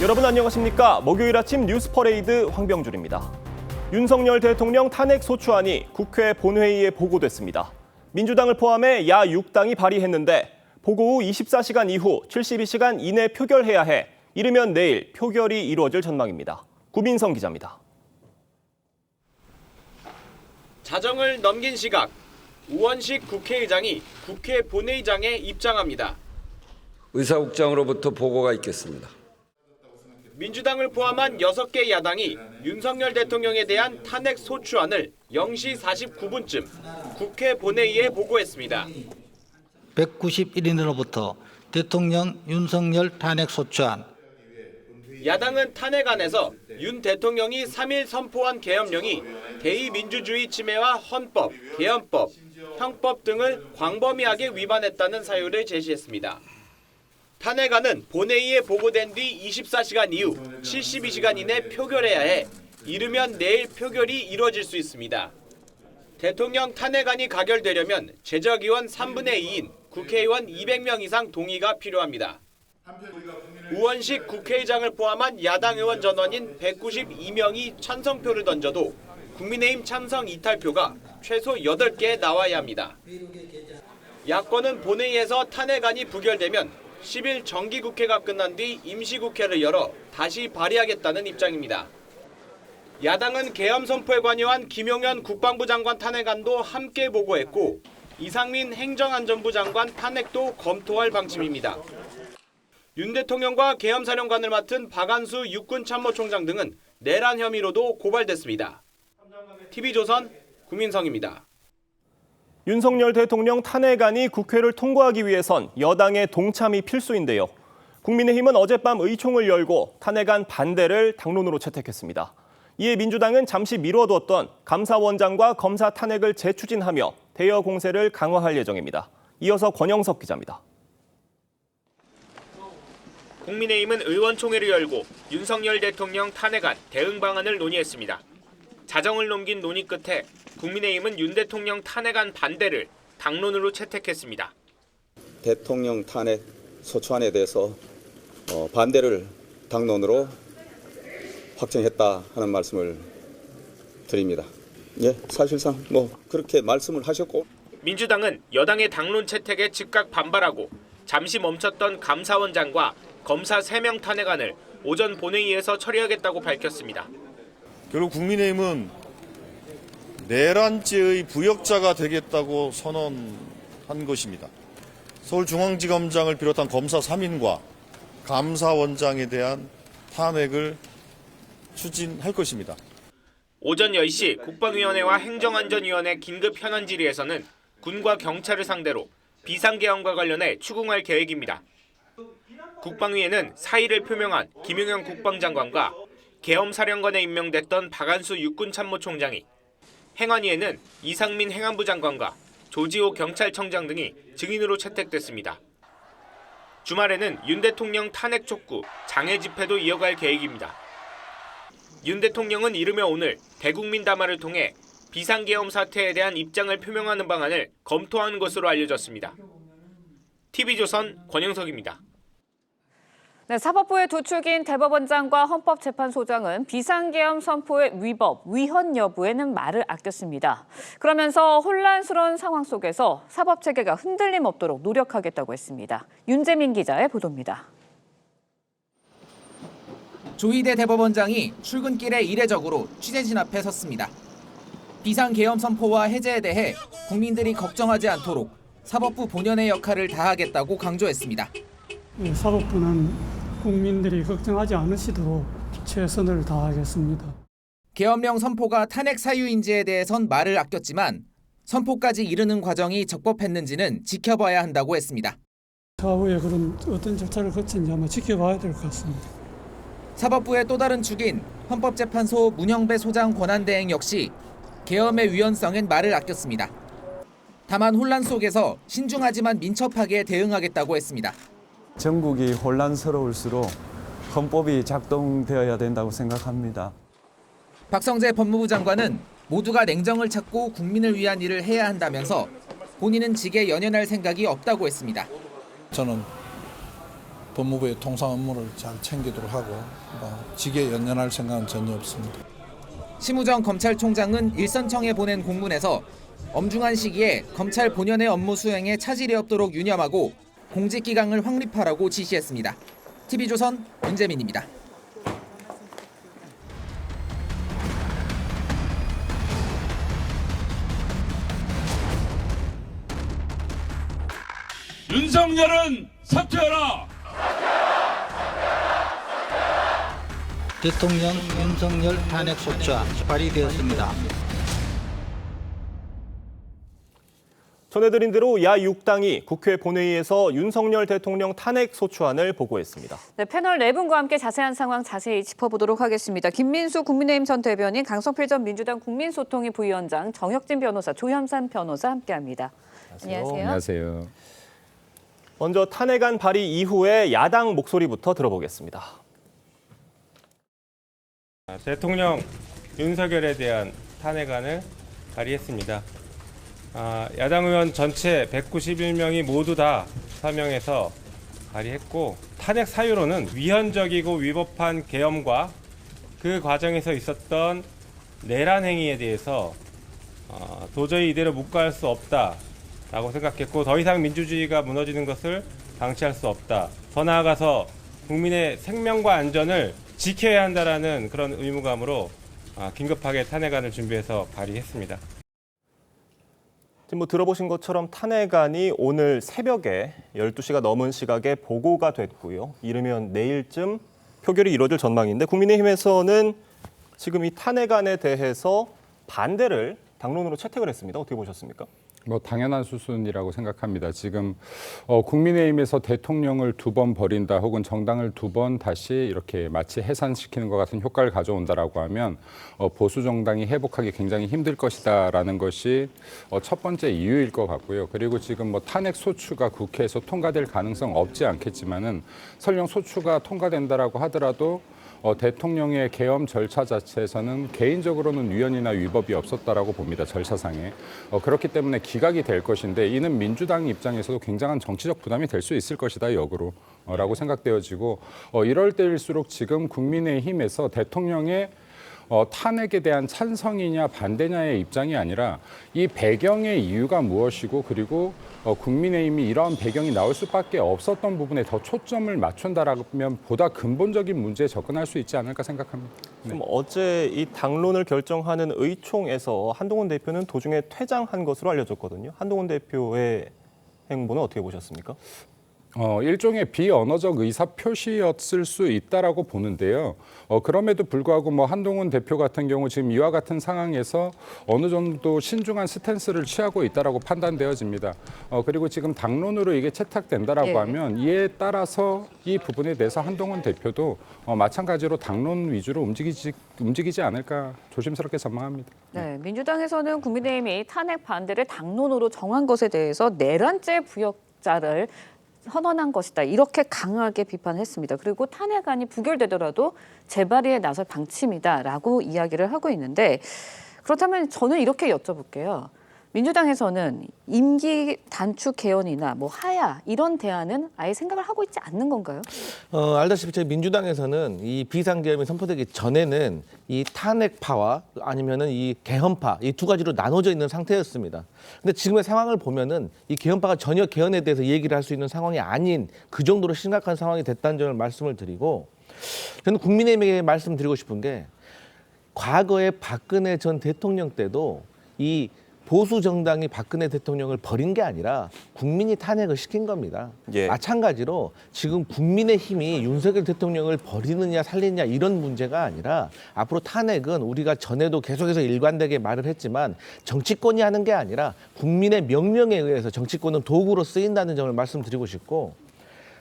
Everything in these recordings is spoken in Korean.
여러분 안녕하십니까? 목요일 아침 뉴스 퍼레이드 황병준입니다. 윤석열 대통령 탄핵 소추안이 국회 본회의에 보고됐습니다. 민주당을 포함해 야 6당이 발의했는데 보고 후 24시간 이후 72시간 이내 표결해야 해 이르면 내일 표결이 이루어질 전망입니다. 구민성 기자입니다. 자정을 넘긴 시각, 우원식 국회의장이 국회 본회의장에 입장합니다. 의사국장으로부터 보고가 있겠습니다. 민주당을 포함한 6개 야당이 윤석열 대통령에 대한 탄핵 소추안을 0시 49분쯤 국회 본회의에 보고했습니다. 191인으로부터 대통령 윤석열 탄핵 소추안. 야당은 탄핵안에서 윤 대통령이 3일 선포한 계엄령이 대의민주주의 침해와 헌법, 개헌법, 형법 등을 광범위하게 위반했다는 사유를 제시했습니다. 탄핵안은 본회의에 보고된 뒤 24시간 이후 72시간 이내 표결해야 해 이르면 내일 표결이 이루어질 수 있습니다. 대통령 탄핵안이 가결되려면 제적의원 3분의 2인 국회의원 200명 이상 동의가 필요합니다. 우원식 국회의장을 포함한 야당 의원 전원인 192명이 찬성표를 던져도 국민의힘 찬성 이탈표가 최소 8개 나와야 합니다. 야권은 본회의에서 탄핵안이 부결되면 10일 정기국회가 끝난 뒤 임시국회를 열어 다시 발의하겠다는 입장입니다. 야당은 계엄 선포에 관여한 김용현 국방부 장관 탄핵안도 함께 보고했고 이상민 행정안전부 장관 탄핵도 검토할 방침입니다. 윤 대통령과 계엄사령관을 맡은 박안수 육군참모총장 등은 내란 혐의로도 고발됐습니다. TV조선 구민성입니다. 윤석열 대통령 탄핵안이 국회를 통과하기 위해선 여당의 동참이 필수인데요. 국민의힘은 어젯밤 의총을 열고 탄핵안 반대를 당론으로 채택했습니다. 이에 민주당은 잠시 미뤄두었던 감사원장과 검사 탄핵을 재추진하며 대여 공세를 강화할 예정입니다. 이어서 권영석 기자입니다. 국민의힘은 의원총회를 열고 윤석열 대통령 탄핵안 대응 방안을 논의했습니다. 자정을 넘긴 논의 끝에 국민의힘은 윤 대통령 탄핵안 반대를 당론으로 채택했습니다. 대통령 탄핵 소추안에 대해서 반대를 당론으로 확정했다 하는 말씀을 드립니다. 예, 사실상 그렇게 말씀을 하셨고. 민주당은 여당의 당론 채택에 즉각 반발하고 잠시 멈췄던 감사원장과 검사 3명 탄핵안을 오전 본회의에서 처리하겠다고 밝혔습니다. 결국 국민의힘은 내란죄의 부역자가 되겠다고 선언한 것입니다. 서울중앙지검장을 비롯한 검사 3인과 감사원장에 대한 탄핵을 추진할 것입니다. 오전 10시 국방위원회와 행정안전위원회 긴급 현안 질의에서는 군과 경찰을 상대로 비상계엄과 관련해 추궁할 계획입니다. 국방위에는 사의를 표명한 김용현 국방장관과 계엄사령관에 임명됐던 박안수 육군참모총장이, 행안위에는 이상민 행안부 장관과 조지호 경찰청장 등이 증인으로 채택됐습니다. 주말에는 윤 대통령 탄핵 촉구, 장애 집회도 이어갈 계획입니다. 윤 대통령은 이르면 오늘 대국민 담화를 통해 비상계엄 사태에 대한 입장을 표명하는 방안을 검토하는 것으로 알려졌습니다. TV조선 권영석입니다. 네, 사법부의 두 축인 대법원장과 헌법재판소장은 비상계엄 선포의 위법, 위헌 여부에는 말을 아꼈습니다. 그러면서 혼란스러운 상황 속에서 사법체계가 흔들림 없도록 노력하겠다고 했습니다. 윤재민 기자의 보도입니다. 조희대 대법원장이 출근길에 이례적으로 취재진 앞에 섰습니다. 비상계엄 선포와 해제에 대해 국민들이 걱정하지 않도록 사법부 본연의 역할을 다하겠다고 강조했습니다. 사법부는 국민들이 걱정하지 않으시도록 최선을 다하겠습니다. 계엄령 선포가 탄핵 사유인지에 대해선 말을 아꼈지만 선포까지 이르는 과정이 적법했는지는 지켜봐야 한다고 했습니다. 차후에 그런 어떤 절차를 거친지 아마 지켜봐야 될 것 같습니다. 사법부의 또 다른 축인 헌법재판소 문영배 소장 권한대행 역시 계엄의 위헌성엔 말을 아꼈습니다. 다만 혼란 속에서 신중하지만 민첩하게 대응하겠다고 했습니다. 전국이 혼란스러울수록 헌법이 작동되어야 된다고 생각합니다. 박성재 법무부 장관은 모두가 냉정을 찾고 국민을 위한 일을 해야 한다면서 본인은 직에 연연할 생각이 없다고 했습니다. 저는 법무부의 통상 업무를 잘 챙기도록 하고 직에 연연할 생각은 전혀 없습니다. 심우정 검찰총장은 일선청에 보낸 공문에서 엄중한 시기에 검찰 본연의 업무 수행에 차질이 없도록 유념하고 공직기강을 확립하라고 지시했습니다. TV조선 윤재민입니다. 윤석열은 사퇴하라! 대통령 윤석열 탄핵소추안 발의되었습니다. 전해드린 대로 야6당이 국회 본회의에서 윤석열 대통령 탄핵 소추안을 보고했습니다. 네, 패널 4분과 함께 자세한 상황 자세히 짚어보도록 하겠습니다. 김민수 국민의힘 전 대변인, 강성필 전 민주당 국민소통위 부위원장, 정혁진 변호사, 조현산 변호사 함께합니다. 안녕하세요. 안녕하세요. 먼저 탄핵안 발의 이후에 야당 목소리부터 들어보겠습니다. 대통령 윤석열에 대한 탄핵안을 발의했습니다. 야당 의원 전체 191명이 모두 다 서명해서 발의했고, 탄핵 사유로는 위헌적이고 위법한 계엄과 그 과정에서 있었던 내란 행위에 대해서 도저히 이대로 묵과할 수 없다라고 생각했고, 더 이상 민주주의가 무너지는 것을 방치할 수 없다. 더 나아가서 국민의 생명과 안전을 지켜야 한다라는 그런 의무감으로 긴급하게 탄핵안을 준비해서 발의했습니다. 지금 들어보신 것처럼 탄핵안이 오늘 새벽에 12시가 넘은 시각에 보고가 됐고요. 이르면 내일쯤 표결이 이루어질 전망인데, 국민의힘에서는 지금 이 탄핵안에 대해서 반대를 당론으로 채택을 했습니다. 어떻게 보셨습니까? 당연한 수순이라고 생각합니다. 지금 국민의힘에서 대통령을 2번 버린다, 혹은 정당을 2번 다시 이렇게 마치 해산시키는 것 같은 효과를 가져온다라고 하면 보수 정당이 회복하기 굉장히 힘들 것이다라는 것이 첫 번째 이유일 것 같고요. 그리고 지금 탄핵 소추가 국회에서 통과될 가능성 없지 않겠지만은, 설령 소추가 통과된다라고 하더라도 대통령의 계엄 절차 자체에서는 개인적으로는 위헌이나 위법이 없었다라고 봅니다. 절차상에. 그렇기 때문에 기각이 될 것인데, 이는 민주당 입장에서도 굉장한 정치적 부담이 될 수 있을 것이다, 역으로 라고 생각되어지고, 이럴 때일수록 지금 국민의힘에서 대통령의 탄핵에 대한 찬성이냐 반대냐의 입장이 아니라 이 배경의 이유가 무엇이고, 그리고 국민의힘이 이러한 배경이 나올 수밖에 없었던 부분에 더 초점을 맞춘다라면 보다 근본적인 문제에 접근할 수 있지 않을까 생각합니다. 네. 그럼 어제 이 당론을 결정하는 의총에서 한동훈 대표는 도중에 퇴장한 것으로 알려졌거든요. 한동훈 대표의 행보는 어떻게 보셨습니까? 일종의 비언어적 의사 표시였을 수 있다라고 보는데요. 그럼에도 불구하고 한동훈 대표 같은 경우 지금 이와 같은 상황에서 어느 정도 신중한 스탠스를 취하고 있다라고 판단되어집니다. 그리고 지금 당론으로 이게 채택된다라고 하면, 이에 따라서 이 부분에 대해서 한동훈 대표도 마찬가지로 당론 위주로 움직이지 않을까 조심스럽게 전망합니다. 네, 민주당에서는 국민의힘이 탄핵 반대를 당론으로 정한 것에 대해서 내란죄 부역자를 선언한 것이다, 이렇게 강하게 비판했습니다. 그리고 탄핵안이 부결되더라도 재발의에 나설 방침이다라고 이야기를 하고 있는데, 그렇다면 저는 이렇게 여쭤볼게요. 민주당에서는 임기 단축 개헌이나 하야 이런 대안은 아예 생각을 하고 있지 않는 건가요? 알다시피 저희 민주당에서는 이 비상계엄이 선포되기 전에는 이 탄핵파와 아니면은 이 개헌파, 이 두 가지로 나눠져 있는 상태였습니다. 근데 지금의 상황을 보면은 이 개헌파가 전혀 개헌에 대해서 얘기를 할 수 있는 상황이 아닌 그 정도로 심각한 상황이 됐다는 점을 말씀을 드리고, 저는 국민의힘에게 말씀드리고 싶은 게, 과거에 박근혜 전 대통령 때도 이 보수 정당이 박근혜 대통령을 버린 게 아니라 국민이 탄핵을 시킨 겁니다. 마찬가지로 지금 국민의힘이 윤석열 대통령을 버리느냐 살리느냐 이런 문제가 아니라, 앞으로 탄핵은 우리가 전에도 계속해서 일관되게 말을 했지만 정치권이 하는 게 아니라 국민의 명령에 의해서 정치권은 도구로 쓰인다는 점을 말씀드리고 싶고,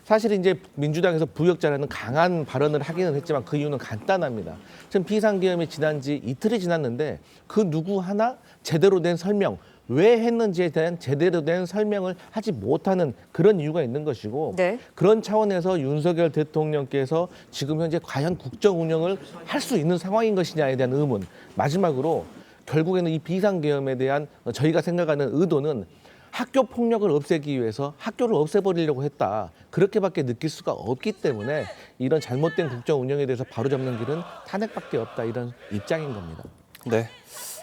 사실 이제 민주당에서 부역자라는 강한 발언을 하기는 했지만 그 이유는 간단합니다. 지금 비상계엄이 지난 지 이틀이 지났는데 그 누구 하나 제대로 된 설명, 왜 했는지에 대한 제대로 된 설명을 하지 못하는 그런 이유가 있는 것이고, 그런 차원에서 윤석열 대통령께서 지금 현재 과연 국정 운영을 할 수 있는 상황인 것이냐에 대한 의문, 마지막으로 결국에는 이 비상계엄에 대한 저희가 생각하는 의도는 학교 폭력을 없애기 위해서 학교를 없애버리려고 했다. 그렇게밖에 느낄 수가 없기 때문에 이런 잘못된 국정 운영에 대해서 바로잡는 길은 탄핵밖에 없다. 이런 입장인 겁니다. 네.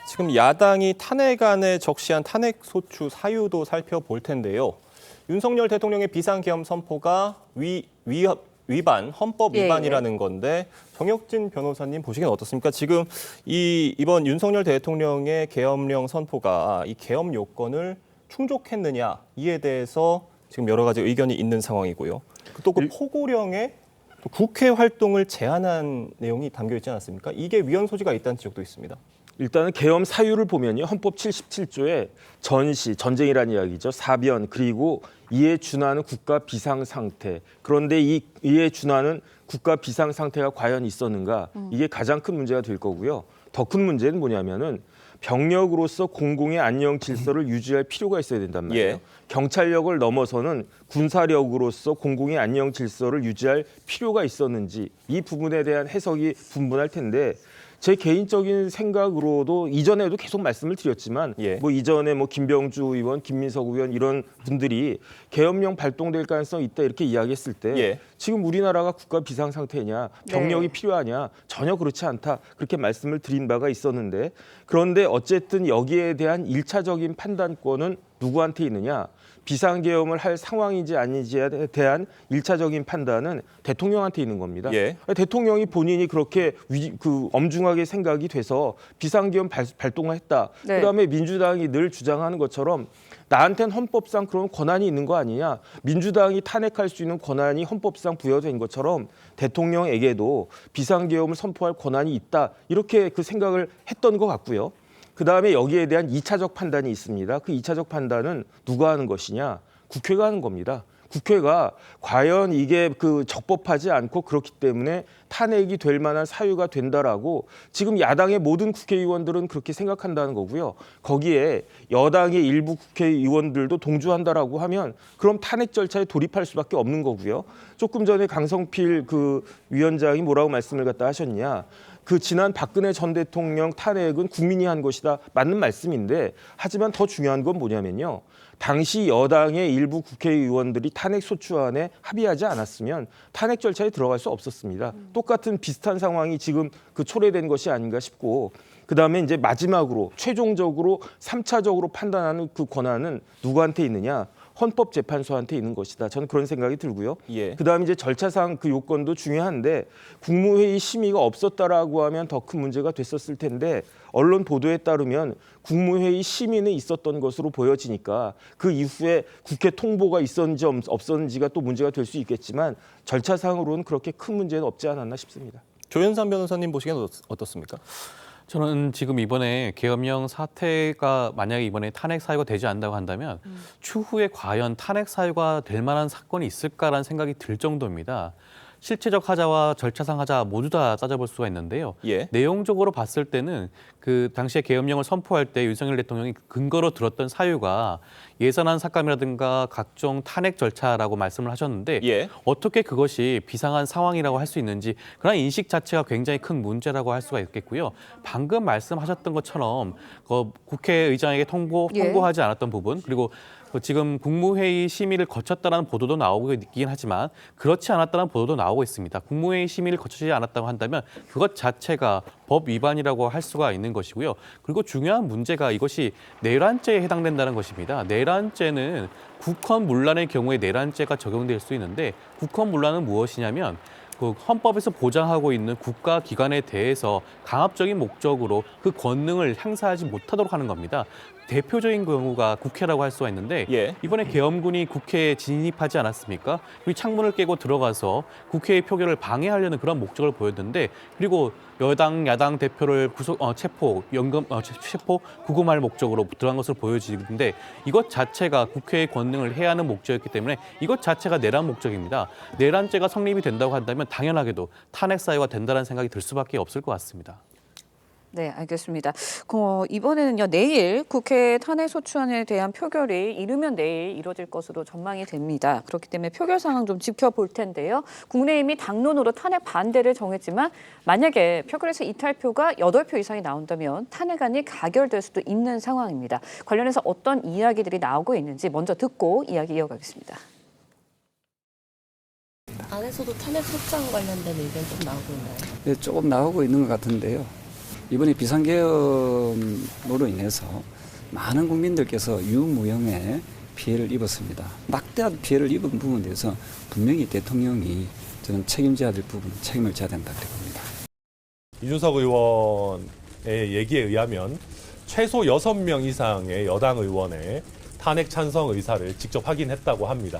지금 야당이 탄핵안에 적시한 탄핵 소추 사유도 살펴볼 텐데요. 윤석열 대통령의 비상계엄 선포가 위반, 헌법 위반이라는 건데 정혁진 변호사님 보시기엔 어떻습니까? 지금 이번 윤석열 대통령의 계엄령 선포가 이 계엄 요건을 충족했느냐 이에 대해서 지금 여러 가지 의견이 있는 상황이고요. 또 그 포고령에 또 국회 활동을 제한한 내용이 담겨 있지 않았습니까? 이게 위헌 소지가 있다는 지적도 있습니다. 일단은 계엄 사유를 보면요. 헌법 77조에 전시, 전쟁이라는 이야기죠. 사변, 그리고 이에 준하는 국가 비상 상태. 그런데 이에 준하는 국가 비상 상태가 과연 있었는가? 이게 가장 큰 문제가 될 거고요. 더 큰 문제는 뭐냐면은 병력으로서 공공의 안녕 질서를 유지할 필요가 있어야 된단 말이에요. 예. 경찰력을 넘어서는 군사력으로서 공공의 안녕 질서를 유지할 필요가 있었는지 이 부분에 대한 해석이 분분할 텐데 제 개인적인 생각으로도 이전에도 계속 말씀을 드렸지만 뭐 이전에 뭐 김병주 의원, 김민석 의원 이런 분들이 계엄령 발동될 가능성이 있다 이렇게 이야기했을 때 지금 우리나라가 국가 비상 상태냐 병력이 필요하냐 전혀 그렇지 않다 그렇게 말씀을 드린 바가 있었는데 그런데 어쨌든 여기에 대한 1차적인 판단권은 누구한테 있느냐? 비상계엄을 할 상황인지 아닌지에 대한 1차적인 판단은 대통령한테 있는 겁니다. 대통령이 본인이 그렇게 엄중하게 생각이 돼서 비상계엄 발동을 했다. 그다음에 민주당이 늘 주장하는 것처럼 나한테는 헌법상 그런 권한이 있는 거 아니냐. 민주당이 탄핵할 수 있는 권한이 헌법상 부여된 것처럼 대통령에게도 비상계엄을 선포할 권한이 있다. 이렇게 그 생각을 했던 것 같고요. 그다음에 여기에 대한 2차적 판단이 있습니다. 그 2차적 판단은 누가 하는 것이냐? 국회가 하는 겁니다. 국회가 과연 이게 적법하지 않고 그렇기 때문에 탄핵이 될 만한 사유가 된다라고 지금 야당의 모든 국회의원들은 그렇게 생각한다는 거고요. 거기에 여당의 일부 국회의원들도 동조한다라고 하면 그럼 탄핵 절차에 돌입할 수밖에 없는 거고요. 조금 전에 강성필 위원장이 뭐라고 말씀을 갖다 하셨냐. 지난 박근혜 전 대통령 탄핵은 국민이 한 것이다. 맞는 말씀인데 하지만 더 중요한 건 뭐냐면요. 당시 여당의 일부 국회의원들이 탄핵 소추안에 합의하지 않았으면 탄핵 절차에 들어갈 수 없었습니다. 똑같은 비슷한 상황이 지금 초래된 것이 아닌가 싶고 그다음에 이제 마지막으로 최종적으로 3차적으로 판단하는 그 권한은 누구한테 있느냐? 헌법재판소한테 있는 것이다. 저는 그런 생각이 들고요. 그다음에 이제 절차상 그 요건도 중요한데 국무회의 심의가 없었다라고 하면 더 큰 문제가 됐었을 텐데 언론 보도에 따르면 국무회의 심의는 있었던 것으로 보여지니까 그 이후에 국회 통보가 있었는지 없었는지가 또 문제가 될 수 있겠지만 절차상으로는 그렇게 큰 문제는 없지 않았나 싶습니다. 조현삼 변호사님 보시기엔 어떻습니까? 저는 지금 이번에 계엄령 사태가 만약에 이번에 탄핵 사유가 되지 않는다고 한다면 추후에 과연 탄핵 사유가 될 만한 사건이 있을까라는 생각이 들 정도입니다. 실체적 하자와 절차상 하자 모두 다 따져볼 수가 있는데요. 내용적으로 봤을 때는 그 당시에 계엄령을 선포할 때 윤석열 대통령이 근거로 들었던 사유가 예산안 삭감이라든가 각종 탄핵 절차라고 말씀을 하셨는데 어떻게 그것이 비상한 상황이라고 할 수 있는지 그런 인식 자체가 굉장히 큰 문제라고 할 수가 있겠고요. 방금 말씀하셨던 것처럼 국회의장에게 통보하지 않았던 부분 그리고 지금 국무회의 심의를 거쳤다는 보도도 나오고 있긴 하지만 그렇지 않았다는 보도도 나오고 있습니다. 국무회의 심의를 거치지 않았다고 한다면 그것 자체가 법 위반이라고 할 수가 있는 것이고요. 그리고 중요한 문제가 이것이 내란죄에 해당된다는 것입니다. 내란죄는 국헌문란의 경우에 내란죄가 적용될 수 있는데 국헌문란은 무엇이냐면 헌법에서 보장하고 있는 국가기관에 대해서 강압적인 목적으로 그 권능을 행사하지 못하도록 하는 겁니다. 대표적인 경우가 국회라고 할 수가 있는데 이번에 계엄군이 국회에 진입하지 않았습니까? 그리고 창문을 깨고 들어가서 국회의 표결을 방해하려는 그런 목적을 보였는데 그리고 여당, 야당 대표를 체포, 구금할 목적으로 들어간 것으로 보여지는데 이것 자체가 국회의 권능을 해하는 목적이었기 때문에 이것 자체가 내란 목적입니다. 내란죄가 성립이 된다고 한다면 당연하게도 탄핵 사유가 된다는 생각이 들 수밖에 없을 것 같습니다. 네, 알겠습니다. 이번에는요, 내일 국회 탄핵소추안에 대한 표결이 이르면 내일 이뤄질 것으로 전망이 됩니다. 그렇기 때문에 표결 상황 좀 지켜볼 텐데요. 국민의힘이 당론으로 탄핵 반대를 정했지만 만약에 표결에서 이탈표가 8표 이상이 나온다면 탄핵안이 가결될 수도 있는 상황입니다. 관련해서 어떤 이야기들이 나오고 있는지 먼저 듣고 이야기 이어가겠습니다. 안에서도 탄핵 소추안 관련된 의견 좀 나오고 있나요? 네, 조금 나오고 있는 것 같은데요. 이번에 비상계엄으로 인해서 많은 국민들께서 유무형의 피해를 입었습니다. 막대한 피해를 입은 부분에 대해서 분명히 대통령이 저는 책임져야 될 부분, 책임을 져야 된다 그렇게 봅니다. 이준석 의원의 얘기에 의하면 최소 6명 이상의 여당 의원의 탄핵 찬성 의사를 직접 확인했다고 합니다.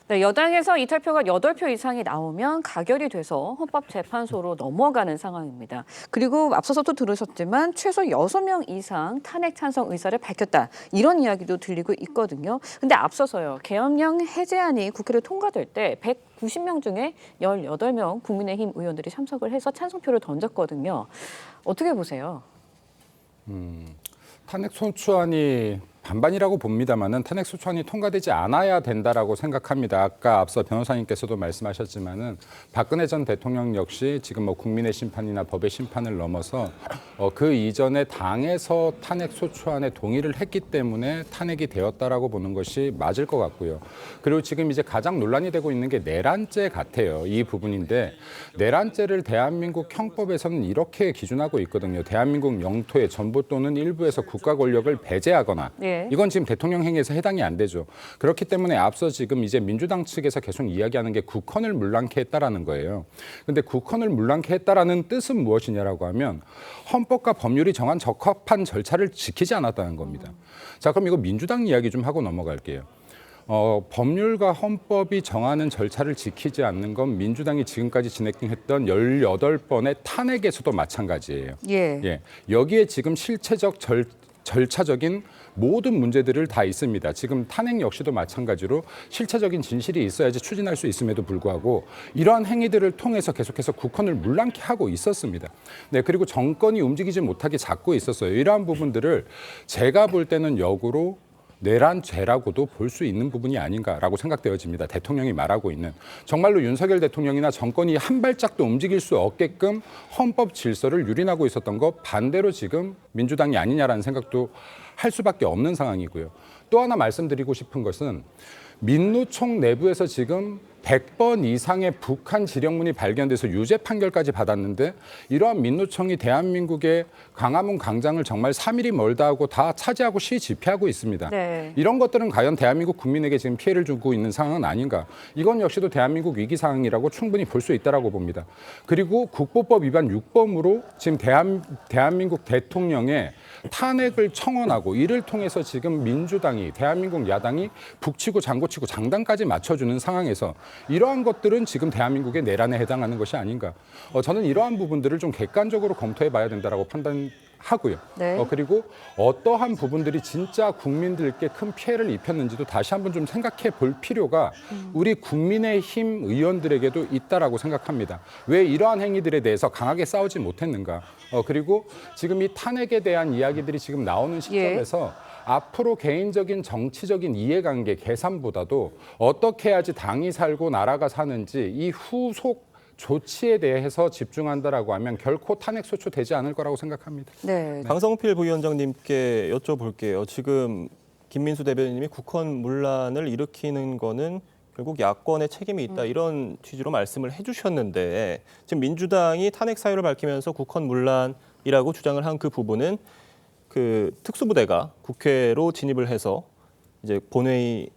네, 여당에서 이탈표가 8표 이상이 나오면 가결이 돼서 헌법재판소로 넘어가는 상황입니다. 그리고 앞서서도 들으셨지만 최소 6명 이상 탄핵 찬성 의사를 밝혔다. 이런 이야기도 들리고 있거든요. 근데 앞서서요. 계엄령 해제안이 국회를 통과될 때 190명 중에 18명 국민의힘 의원들이 참석을 해서 찬성표를 던졌거든요. 어떻게 보세요? 탄핵소추안이 반반이라고 봅니다만은 탄핵소추안이 통과되지 않아야 된다라고 생각합니다. 아까 앞서 변호사님께서도 말씀하셨지만은 박근혜 전 대통령 역시 지금 뭐 국민의 심판이나 법의 심판을 넘어서 그 이전에 당에서 탄핵소추안에 동의를 했기 때문에 탄핵이 되었다라고 보는 것이 맞을 것 같고요. 그리고 지금 이제 가장 논란이 되고 있는 게 내란죄 같아요. 이 부분인데 내란죄를 대한민국 형법에서는 이렇게 기준하고 있거든요. 대한민국 영토의 전부 또는 일부에서 국가 권력을 배제하거나 이건 지금 대통령 행위에서 해당이 안 되죠. 그렇기 때문에 앞서 지금 이제 민주당 측에서 계속 이야기하는 게 국헌을 문란케 했다라는 거예요. 근데 국헌을 문란케 했다라는 뜻은 무엇이냐라고 하면 헌법과 법률이 정한 적합한 절차를 지키지 않았다는 겁니다. 자, 그럼 이거 민주당 이야기 좀 하고 넘어갈게요. 법률과 헌법이 정하는 절차를 지키지 않는 건 민주당이 지금까지 진행했던 18번의 탄핵에서도 마찬가지예요. 예. 여기에 지금 실체적 절차적인 모든 문제들을 다 있습니다. 지금 탄핵 역시도 마찬가지로 실체적인 진실이 있어야지 추진할 수 있음에도 불구하고 이러한 행위들을 통해서 계속해서 국헌을 문란케 하고 있었습니다. 네, 그리고 정권이 움직이지 못하게 잡고 있었어요. 이러한 부분들을 제가 볼 때는 역으로 내란죄라고도 볼 수 있는 부분이 아닌가라고 생각되어집니다. 대통령이 말하고 있는 정말로 윤석열 대통령이나 정권이 한 발짝도 움직일 수 없게끔 헌법 질서를 유린하고 있었던 것 반대로 지금 민주당이 아니냐라는 생각도 할 수밖에 없는 상황이고요. 또 하나 말씀드리고 싶은 것은 민노총 내부에서 지금 100번 이상의 북한 지령문이 발견돼서 유죄 판결까지 받았는데 이러한 민노총이 대한민국의 광화문 광장을 정말 3일이 멀다 하고 다 차지하고 시 집회하고 있습니다. 이런 것들은 과연 대한민국 국민에게 지금 피해를 주고 있는 상황은 아닌가. 이건 역시도 대한민국 위기 상황이라고 충분히 볼 수 있다고 봅니다. 그리고 국보법 위반 6범으로 지금 대한민국 대통령의 탄핵을 청원하고 이를 통해서 지금 민주당이 대한민국 야당이 북치고 장구치고 장단까지 맞춰주는 상황에서 이러한 것들은 지금 대한민국의 내란에 해당하는 것이 아닌가. 저는 이러한 부분들을 좀 객관적으로 검토해 봐야 된다고 판단하고요. 그리고 어떠한 부분들이 진짜 국민들께 큰 피해를 입혔는지도 다시 한번 좀 생각해 볼 필요가 우리 국민의힘 의원들에게도 있다라고 생각합니다. 왜 이러한 행위들에 대해서 강하게 싸우지 못했는가. 그리고 지금 이 탄핵에 대한 이야기들이 지금 나오는 시점에서 앞으로 개인적인 정치적인 이해관계 계산보다도 어떻게 해야지 당이 살고 나라가 사는지 이 후속 조치에 대해서 집중한다라고 하면 결코 탄핵소추 되지 않을 거라고 생각합니다. 강성필 부위원장님께 여쭤볼게요. 지금 김민수 대변인님이 국헌 문란을 일으키는 거는 결국 야권의 책임이 있다 이런 취지로 말씀을 해주셨는데 지금 민주당이 탄핵 사유를 밝히면서 국헌 문란이라고 주장을 한 그 부분은 그 특수부대가 국회로 진입을 해서 이제 본회의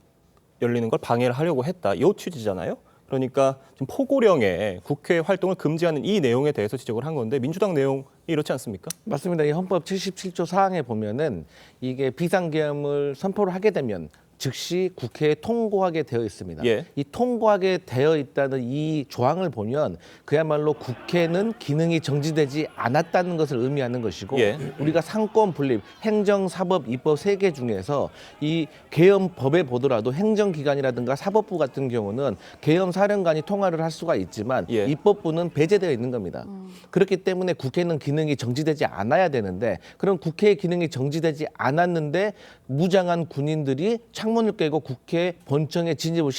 열리는 걸 방해를 하려고 했다. 이 취지잖아요. 그러니까 지금 포고령에 국회 활동을 금지하는 이 내용에 대해서 지적을 한 건데 민주당 내용이 이렇지 않습니까? 맞습니다. 이 헌법 77조 사항에 보면은 이게 비상계엄을 선포를 하게 되면 즉시 국회에 통과하게 되어 있습니다. 예. 이 통과하게 되어 있다는 이 조항을 보면 그야말로 국회는 기능이 정지되지 않았다는 것을 의미하는 것이고 예. 우리가 상권 분립, 행정, 사법, 입법 3개 중에서 이 계엄법에 보더라도 행정기관이라든가 사법부 같은 경우는 계엄사령관이 통화를 할 수가 있지만 예. 입법부는 배제되어 있는 겁니다. 그렇기 때문에 국회는 기능이 정지되지 않아야 되는데 그럼 국회의 기능이 정지되지 않았는데 무장한 군인들이 창문을 깨고 국회 본청에 진입을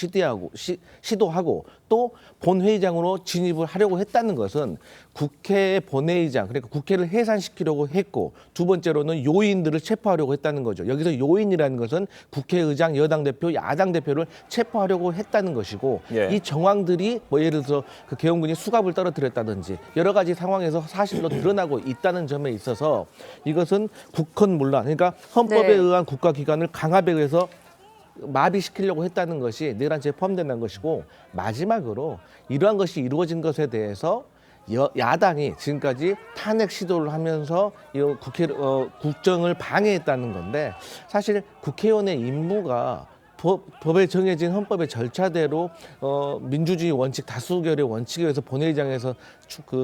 시도하고 또 본회의장으로 진입을 하려고 했다는 것은 국회의 본회의장, 그러니까 국회를 해산시키려고 했고 두 번째로는 요인들을 체포하려고 했다는 거죠. 여기서 요인이라는 것은 국회의장, 여당 대표, 야당 대표를 체포하려고 했다는 것이고 예. 이 정황들이 뭐 예를 들어서 그 계엄군이 수갑을 떨어뜨렸다든지 여러 가지 상황에서 사실로 드러나고 있다는 점에 있어서 이것은 국헌문란, 그러니까 헌법에 네. 의한 국가기관을 강압에 의해서 마비시키려고 했다는 것이 내란죄에 포함된다는 것이고 마지막으로 이러한 것이 이루어진 것에 대해서 야당이 지금까지 탄핵 시도를 하면서 국정을 방해했다는 건데 사실 국회의원의 임무가 법에 정해진 헌법의 절차대로 민주주의 원칙, 다수결의 원칙에 의해서 본회의장에서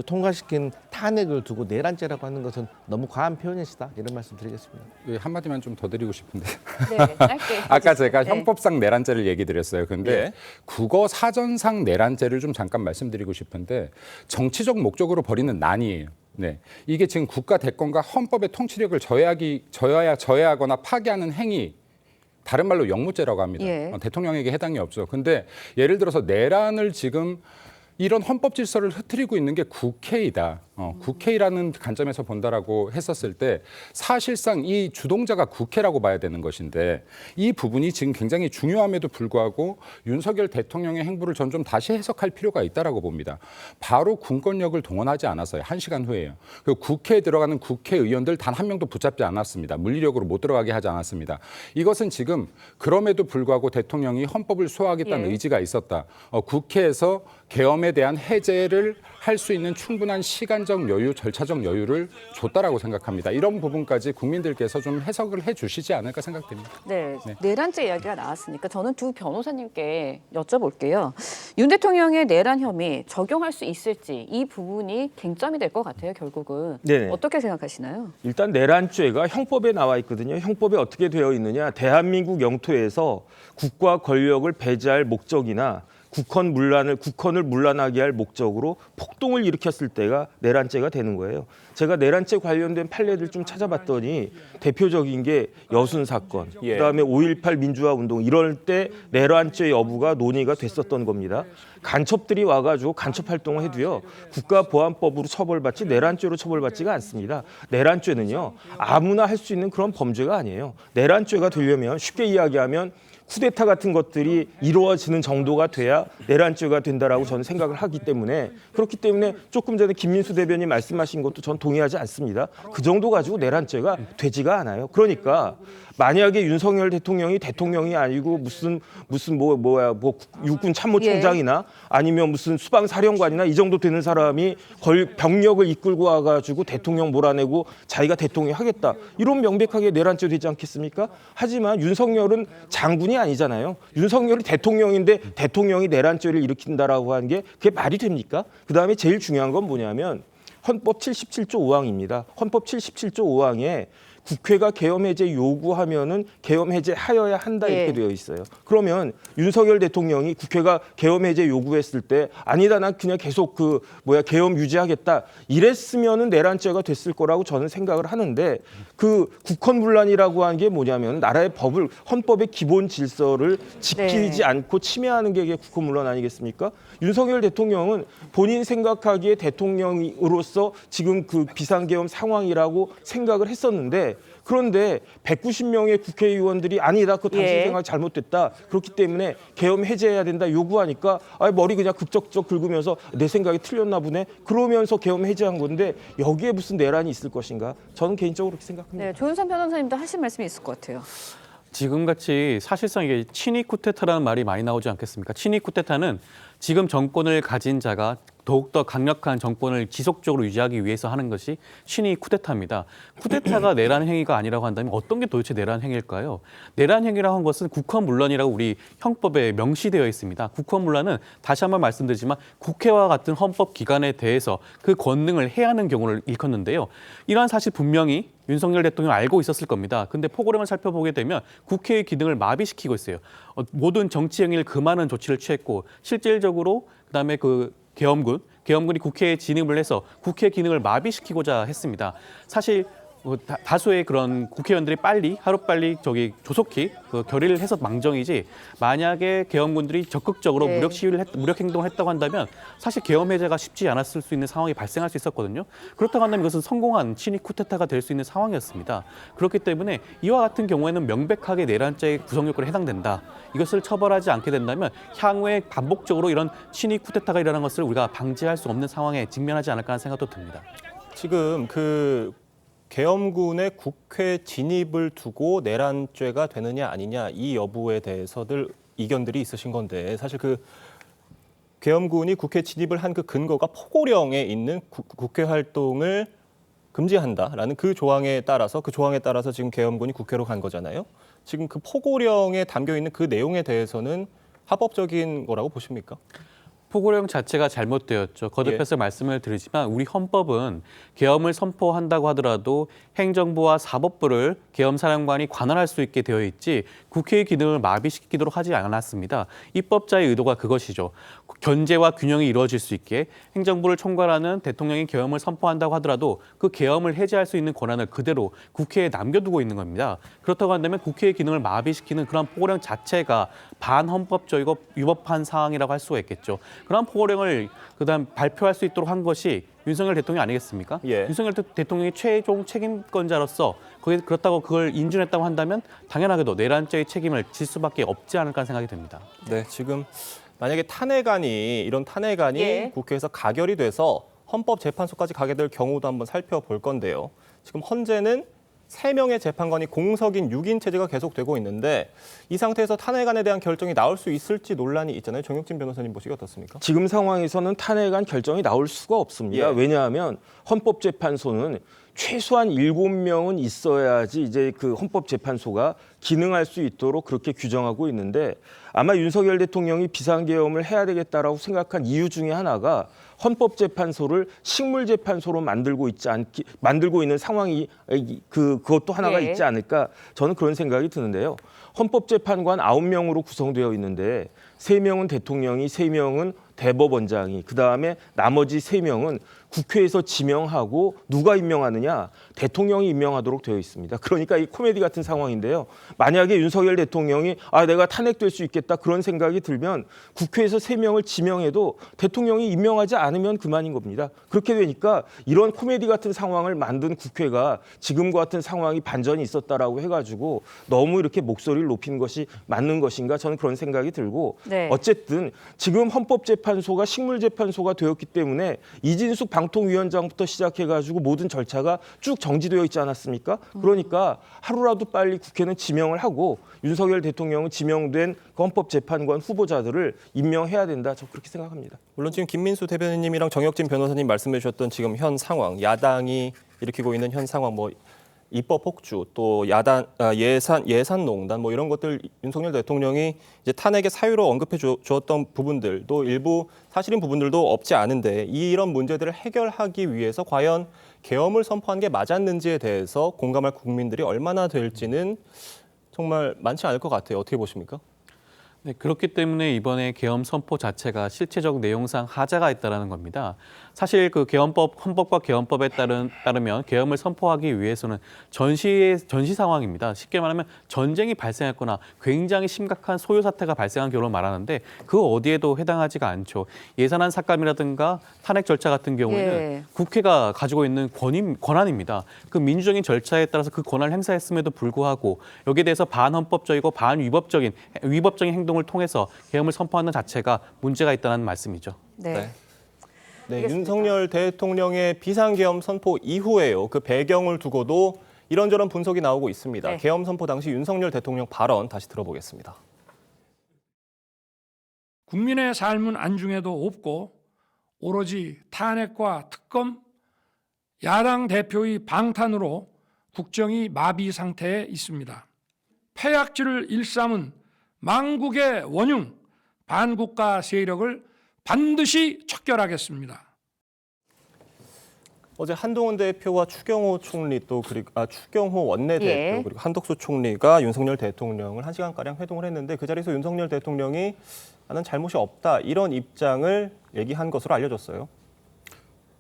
통과시킨 탄핵을 두고 내란죄라고 하는 것은 너무 과한 표현이시다 이런 말씀 드리겠습니다. 한마디만 좀 더 드리고 싶은데 네, 짧게. 아까 제가 네. 형법상 내란죄를 얘기 드렸어요. 근데 예. 국어 사전상 내란죄를 좀 잠깐 말씀드리고 싶은데 정치적 목적으로 벌이는 난이에요. 네, 이게 지금 국가 대권과 헌법의 통치력을 저해하거나 파괴하는 행위. 다른 말로 영무죄라고 합니다. 예. 대통령에게 해당이 없죠. 근데 예를 들어서 내란을 지금 이런 헌법 질서를 흐트리고 있는 게 국회이다. 국회라는 관점에서 본다라고 했었을 때 사실상 이 주동자가 국회라고 봐야 되는 것인데 이 부분이 지금 굉장히 중요함에도 불구하고 윤석열 대통령의 행보를 전 좀 다시 해석할 필요가 있다라고 봅니다. 바로 군권력을 동원하지 않았어요. 1시간 후에요. 그리고 국회에 들어가는 국회의원들 단 한 명도 붙잡지 않았습니다. 물리력으로 못 들어가게 하지 않았습니다. 이것은 지금 그럼에도 불구하고 대통령이 헌법을 수호하겠다는 예. 의지가 있었다. 국회에서 계엄에 대한 해제를 할 수 있는 충분한 시간적 여유, 절차적 여유를 줬다라고 생각합니다. 이런 부분까지 국민들께서 좀 해석을 해주시지 않을까 생각됩니다. 네, 내란죄 이야기가 나왔으니까 저는 두 변호사님께 여쭤볼게요. 윤 대통령의 내란 혐의 적용할 수 있을지 이 부분이 쟁점이 될 것 같아요. 결국은 네네. 어떻게 생각하시나요? 일단 내란죄가 형법에 나와 있거든요. 형법에 어떻게 되어 있느냐. 대한민국 영토에서 국가 권력을 배제할 목적이나 국헌을 문란하게 할 목적으로 폭동을 일으켰을 때가 내란죄가 되는 거예요. 제가 내란죄 관련된 판례들 좀 찾아봤더니 대표적인 게 여순 사건, 예. 그다음에 5.18 민주화 운동 이럴 때 내란죄 여부가 논의가 됐었던 겁니다. 간첩들이 와가지고 간첩 활동을 해도요 국가보안법으로 처벌받지 내란죄로 처벌받지가 않습니다. 내란죄는요 아무나 할 수 있는 그런 범죄가 아니에요. 내란죄가 되려면 쉽게 이야기하면 쿠데타 같은 것들이 이루어지는 정도가 돼야 내란죄가 된다라고 저는 생각을 하기 때문에 그렇기 때문에 조금 전에 김민수 대변인 말씀하신 것도 전 동의하지 않습니다. 그 정도 가지고 내란죄가 되지가 않아요. 그러니까 만약에 윤석열 대통령이 아니고 무슨 육군 참모총장이나 아니면 무슨 수방사령관이나 이 정도 되는 사람이 병력을 이끌고 와가지고 대통령 몰아내고 자기가 대통령이 하겠다 이런 명백하게 내란죄 되지 않겠습니까? 하지만 윤석열은 장군이 아니잖아요. 윤석열이 대통령인데 대통령이 내란죄를 일으킨다라고 하는 게 그게 말이 됩니까? 그다음에 제일 중요한 건 뭐냐면 헌법 77조 5항입니다. 헌법 77조 5항에 국회가 계엄 해제 요구하면은 계엄 해제하여야 한다 이렇게 되어 있어요. 그러면 윤석열 대통령이 국회가 계엄 해제 요구했을 때 아니다 난 그냥 계속 계엄 유지하겠다 이랬으면은 내란죄가 됐을 거라고 저는 생각을 하는데 그 국헌문란이라고 하는 게 뭐냐면 나라의 헌법의 기본 질서를 지키지 않고 침해하는 게 이게 국헌문란 아니겠습니까? 윤석열 대통령은 본인 생각하기에 대통령으로서 지금 그 비상계엄 상황이라고 생각을 했었는데 그런데 190명의 국회의원들이 아니다. 그거 당신 생각 잘못됐다. 그렇기 때문에 계엄 해제해야 된다 요구하니까 머리 그냥 극적적 긁으면서 내 생각이 틀렸나 보네. 그러면서 계엄 해제한 건데 여기에 무슨 내란이 있을 것인가? 저는 개인적으로 그렇게 생각합니다. 네, 조윤선 변호사님도 하실 말씀이 있을 것 같아요. 지금같이 사실상 이게 친위 쿠데타라는 말이 많이 나오지 않겠습니까? 친위 쿠데타는 지금 정권을 가진 자가 더욱더 강력한 정권을 지속적으로 유지하기 위해서 하는 것이 친위 쿠데타입니다. 쿠데타가 내란 행위가 아니라고 한다면 어떤 게 도대체 내란 행위일까요? 내란 행위라고 한 것은 국헌문란이라고 우리 형법에 명시되어 있습니다. 국헌문란은 다시 한번 말씀드리지만 국회와 같은 헌법 기관에 대해서 그 권능을 해하는 경우를 일컫는데요. 이러한 사실 분명히 윤석열 대통령이 알고 있었을 겁니다. 근데 포고령을 살펴보게 되면 국회의 기능을 마비시키고 있어요. 모든 정치 행위를 금하는 조치를 취했고 실질적으로 그다음에 그 계엄군이 국회에 진입을 해서 국회 기능을 마비시키고자 했습니다. 사실 다수의 그런 국회의원들이 하루빨리 조속히 결의를 해서 망정이지 만약에 계엄군들이 적극적으로 네. 무력 행동을 했다고 한다면 사실 계엄 해제가 쉽지 않았을 수 있는 상황이 발생할 수 있었거든요. 그렇다고 한다면 이것은 성공한 친위 쿠데타가 될 수 있는 상황이었습니다. 그렇기 때문에 이와 같은 경우에는 명백하게 내란죄의 구성 요건에 해당된다. 이것을 처벌하지 않게 된다면 향후에 반복적으로 이런 친위 쿠데타가 일어나는 것을 우리가 방지할 수 없는 상황에 직면하지 않을까 하는 생각도 듭니다. 지금 계엄군의 국회 진입을 두고 내란죄가 되느냐 아니냐 이 여부에 대해서들 이견들이 있으신 건데 사실 계엄군이 국회 진입을 한 그 근거가 포고령에 있는 국회 활동을 금지한다라는 그 조항에 따라서 지금 계엄군이 국회로 간 거잖아요. 지금 그 포고령에 담겨 있는 그 내용에 대해서는 합법적인 거라고 보십니까? 포고령 자체가 잘못되었죠. 거듭해서 말씀을 드리지만 우리 헌법은 계엄을 선포한다고 하더라도 행정부와 사법부를 계엄사령관이 관할할 수 있게 되어 있지 국회의 기능을 마비시키도록 하지 않았습니다. 입법자의 의도가 그것이죠. 견제와 균형이 이루어질 수 있게 행정부를 총괄하는 대통령이 계엄을 선포한다고 하더라도 그 계엄을 해제할 수 있는 권한을 그대로 국회에 남겨두고 있는 겁니다. 그렇다고 한다면 국회의 기능을 마비시키는 그런 포고령 자체가 반헌법적이고 위법한 사항이라고 할 수가 있겠죠. 그런 포고령을 그다음 발표할 수 있도록 한 것이 윤석열 대통령 아니겠습니까? 예. 윤석열 대통령이 최종 책임권자로서 그렇다고 그걸 인준했다고 한다면 당연하게도 내란죄의 책임을 질 수밖에 없지 않을까 하는 생각이 듭니다. 네, 지금 만약에 이런 탄핵안이 예. 국회에서 가결이 돼서 헌법재판소까지 가게 될 경우도 한번 살펴볼 건데요. 지금 현재는 3명의 재판관이 공석인 6인 체제가 계속되고 있는데 이 상태에서 탄핵안에 대한 결정이 나올 수 있을지 논란이 있잖아요. 정혁진 변호사님 보시기 어떻습니까? 지금 상황에서는 탄핵안 결정이 나올 수가 없습니다. 예. 왜냐하면 헌법재판소는 최소한 7명은 있어야지 이제 그 헌법재판소가 기능할 수 있도록 그렇게 규정하고 있는데 아마 윤석열 대통령이 비상계엄을 해야 되겠다라고 생각한 이유 중에 하나가 헌법재판소를 식물재판소로 만들고 있는 상황이 그것도 하나가 예. 있지 않을까 저는 그런 생각이 드는데요. 헌법재판관 9명으로 구성되어 있는데 3명은 대통령이, 3명은 대법원장이, 그다음에 나머지 3명은 국회에서 지명하고 누가 임명하느냐? 대통령이 임명하도록 되어 있습니다. 그러니까 이 코미디 같은 상황인데요. 만약에 윤석열 대통령이 내가 탄핵될 수 있겠다 그런 생각이 들면 국회에서 3명을 지명해도 대통령이 임명하지 않으면 그만인 겁니다. 그렇게 되니까 이런 코미디 같은 상황을 만든 국회가 지금과 같은 상황이 반전이 있었다라고 해가지고 너무 이렇게 목소리를 높인 것이 맞는 것인가 저는 그런 생각이 들고 네. 어쨌든 지금 헌법재판소가 식물재판소가 되었기 때문에 이진숙 방통위원장부터 시작해가지고 모든 절차가 쭉 정지되어 있지 않았습니까? 그러니까 하루라도 빨리 국회는 지명을 하고 윤석열 대통령은 지명된 헌법재판관 후보자들을 임명해야 된다. 저 그렇게 생각합니다. 물론 지금 김민수 대변인님이랑 정혁진 변호사님 말씀해 주셨던 지금 현 상황, 야당이 일으키고 있는 현 상황, 입법 폭주, 또 예산농단 이런 것들 윤석열 대통령이 이제 탄핵의 사유로 언급해 주었던 부분들도 일부 사실인 부분들도 없지 않은데 이런 문제들을 해결하기 위해서 과연 계엄을 선포한 게 맞았는지에 대해서 공감할 국민들이 얼마나 될지는 정말 많지 않을 것 같아요. 어떻게 보십니까? 네, 그렇기 때문에 이번에 계엄 선포 자체가 실체적 내용상 하자가 있다는 겁니다. 사실 그 헌법과 계엄법에 따르면 계엄을 선포하기 위해서는 전시 상황입니다. 쉽게 말하면 전쟁이 발생했거나 굉장히 심각한 소요 사태가 발생한 경우를 말하는데 그 어디에도 해당하지가 않죠. 예산안 삭감이라든가 탄핵 절차 같은 경우에는 예. 국회가 가지고 있는 권한입니다. 그 민주적인 절차에 따라서 그 권한을 행사했음에도 불구하고 여기에 대해서 반헌법적이고 반위법적인 행동을 통해서 계엄을 선포하는 자체가 문제가 있다는 말씀이죠. 네. 네, 윤석열 대통령의 비상계엄 선포 이후에요. 그 배경을 두고도 이런저런 분석이 나오고 있습니다. 네. 계엄 선포 당시 윤석열 대통령 발언 다시 들어보겠습니다. 국민의 삶은 안중에도 없고 오로지 탄핵과 특검, 야당 대표의 방탄으로 국정이 마비 상태에 있습니다. 패약질을 일삼은 망국의 원흉, 반국가 세력을 반드시 척결하겠습니다. 어제 한동훈 대표와 추경호 총리 추경호 원내대표 예. 그리고 한덕수 총리가 윤석열 대통령을 1시간가량 회동을 했는데 그 자리에서 윤석열 대통령이 나는 잘못이 없다 이런 입장을 얘기한 것으로 알려졌어요.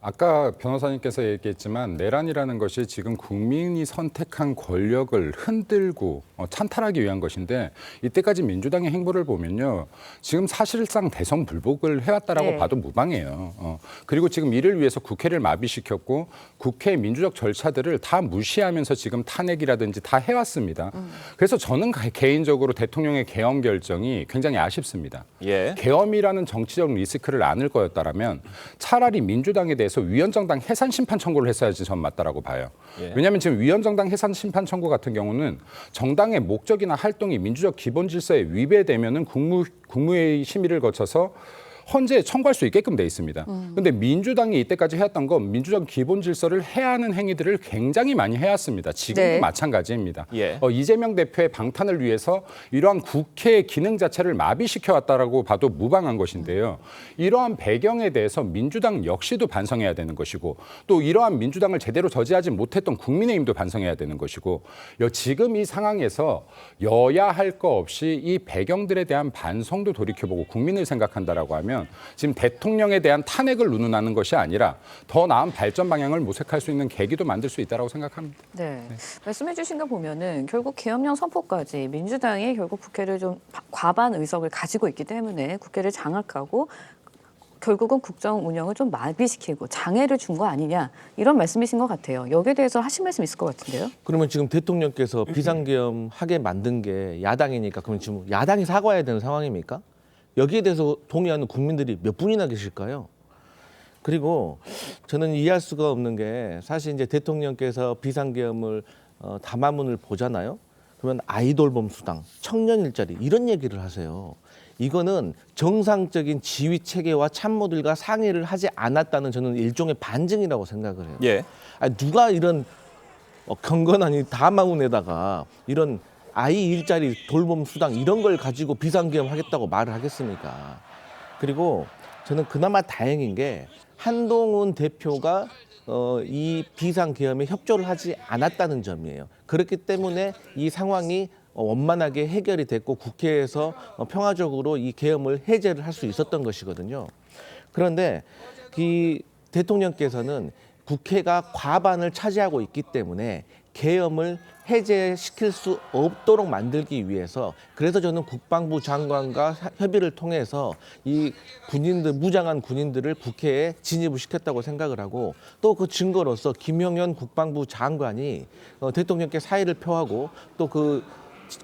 아까 변호사님께서 얘기했지만 내란이라는 것이 지금 국민이 선택한 권력을 흔들고 찬탈하기 위한 것인데 이때까지 민주당의 행보를 보면요. 지금 사실상 대선 불복을 해왔다라고 네. 봐도 무방해요. 그리고 지금 이를 위해서 국회를 마비시켰고 국회 민주적 절차들을 다 무시하면서 지금 탄핵이라든지 다 해왔습니다. 그래서 저는 개인적으로 대통령의 계엄 결정이 굉장히 아쉽습니다. 예. 계엄이라는 정치적 리스크를 안을 거였다라면 차라리 민주당에 대해서 위헌정당 해산 심판 청구를 했어야지 전 맞다라고 봐요. 예. 왜냐하면 지금 위헌정당 해산 심판 청구 같은 경우는 정당의 목적이나 활동이 민주적 기본 질서에 위배되면은 국무회의 심의를 거쳐서 헌재에 청구할 수 있게끔 돼 있습니다. 그런데 민주당이 이때까지 해왔던 건 민주적 기본 질서를 해하는 행위들을 굉장히 많이 해왔습니다. 지금도 네. 마찬가지입니다. 예. 이재명 대표의 방탄을 위해서 이러한 국회의 기능 자체를 마비시켜왔다라고 봐도 무방한 것인데요. 이러한 배경에 대해서 민주당 역시도 반성해야 되는 것이고 또 이러한 민주당을 제대로 저지하지 못했던 국민의힘도 반성해야 되는 것이고 지금 이 상황에서 여야 할 거 없이 이 배경들에 대한 반성도 돌이켜보고 국민을 생각한다라고 하면 지금 대통령에 대한 탄핵을 운운하는 것이 아니라 더 나은 발전 방향을 모색할 수 있는 계기도 만들 수 있다고 생각합니다. 네. 말씀해 주신 거 보면은 결국 계엄령 선포까지 민주당이 결국 국회를 좀 과반 의석을 가지고 있기 때문에 국회를 장악하고 결국은 국정 운영을 좀 마비시키고 장애를 준 거 아니냐 이런 말씀이신 것 같아요. 여기에 대해서 하신 말씀 있을 것 같은데요. 그러면 지금 대통령께서 비상계엄 하게 만든 게 야당이니까 그럼 지금 야당이 사과해야 되는 상황입니까? 여기에 대해서 동의하는 국민들이 몇 분이나 계실까요? 그리고 저는 이해할 수가 없는 게 사실 이제 대통령께서 비상계엄을 담화문을 보잖아요. 그러면 아이돌봄 수당, 청년 일자리 이런 얘기를 하세요. 이거는 정상적인 지휘 체계와 참모들과 상의를 하지 않았다는 저는 일종의 반증이라고 생각을 해요. 예. 아니, 누가 이런 경건 아닌 담화문에다가 이런 아이 일자리 돌봄 수당 이런 걸 가지고 비상계엄 하겠다고 말을 하겠습니까? 그리고 저는 그나마 다행인 게 한동훈 대표가 이 비상계엄에 협조를 하지 않았다는 점이에요. 그렇기 때문에 이 상황이 원만하게 해결이 됐고 국회에서 평화적으로 이 계엄을 해제를 할 수 있었던 것이거든요. 그런데 이 대통령께서는 국회가 과반을 차지하고 있기 때문에 계엄을 해제시킬 수 없도록 만들기 위해서 그래서 저는 국방부 장관과 협의를 통해서 이 군인들 무장한 군인들을 국회에 진입을 시켰다고 생각을 하고 또 그 증거로서 김용현 국방부 장관이 대통령께 사의를 표하고 또 그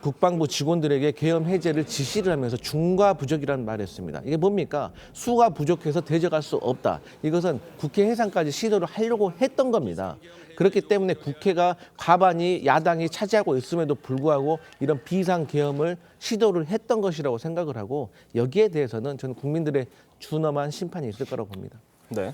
국방부 직원들에게 계엄 해제를 지시를 하면서 중과 부족이라는 말을 했습니다. 이게 뭡니까? 수가 부족해서 대적할 수 없다. 이것은 국회 해산까지 시도를 하려고 했던 겁니다. 그렇기 때문에 국회가 과반이 야당이 차지하고 있음에도 불구하고 이런 비상계엄을 시도를 했던 것이라고 생각을 하고 여기에 대해서는 저는 국민들의 준엄한 심판이 있을 거라고 봅니다. 네.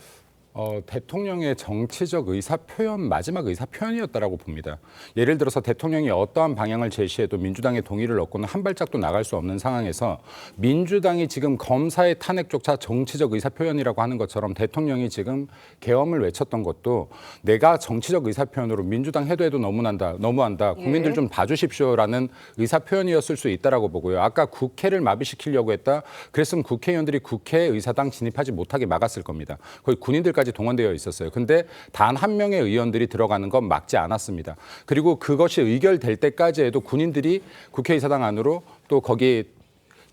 대통령의 정치적 의사표현, 마지막 의사표현이었다라고 봅니다. 예를 들어서 대통령이 어떠한 방향을 제시해도 민주당의 동의를 얻고는 한 발짝도 나갈 수 없는 상황에서 민주당이 지금 검사의 탄핵조차 정치적 의사표현이라고 하는 것처럼 대통령이 지금 계엄을 외쳤던 것도 내가 정치적 의사표현으로 민주당 해도 너무한다. 국민들 좀 봐주십시오라는 의사표현이었을 수 있다라고 보고요. 아까 국회를 마비시키려고 했다. 그랬으면 국회의원들이 국회의사당 진입하지 못하게 막았을 겁니다. 거의 군인들까지 동원되어 있었어요. 근데 단 한 명의 의원들이 들어가는 건 막지 않았습니다. 그리고 그것이 의결될 때까지 해도 군인들이 국회의사당 안으로 또 거기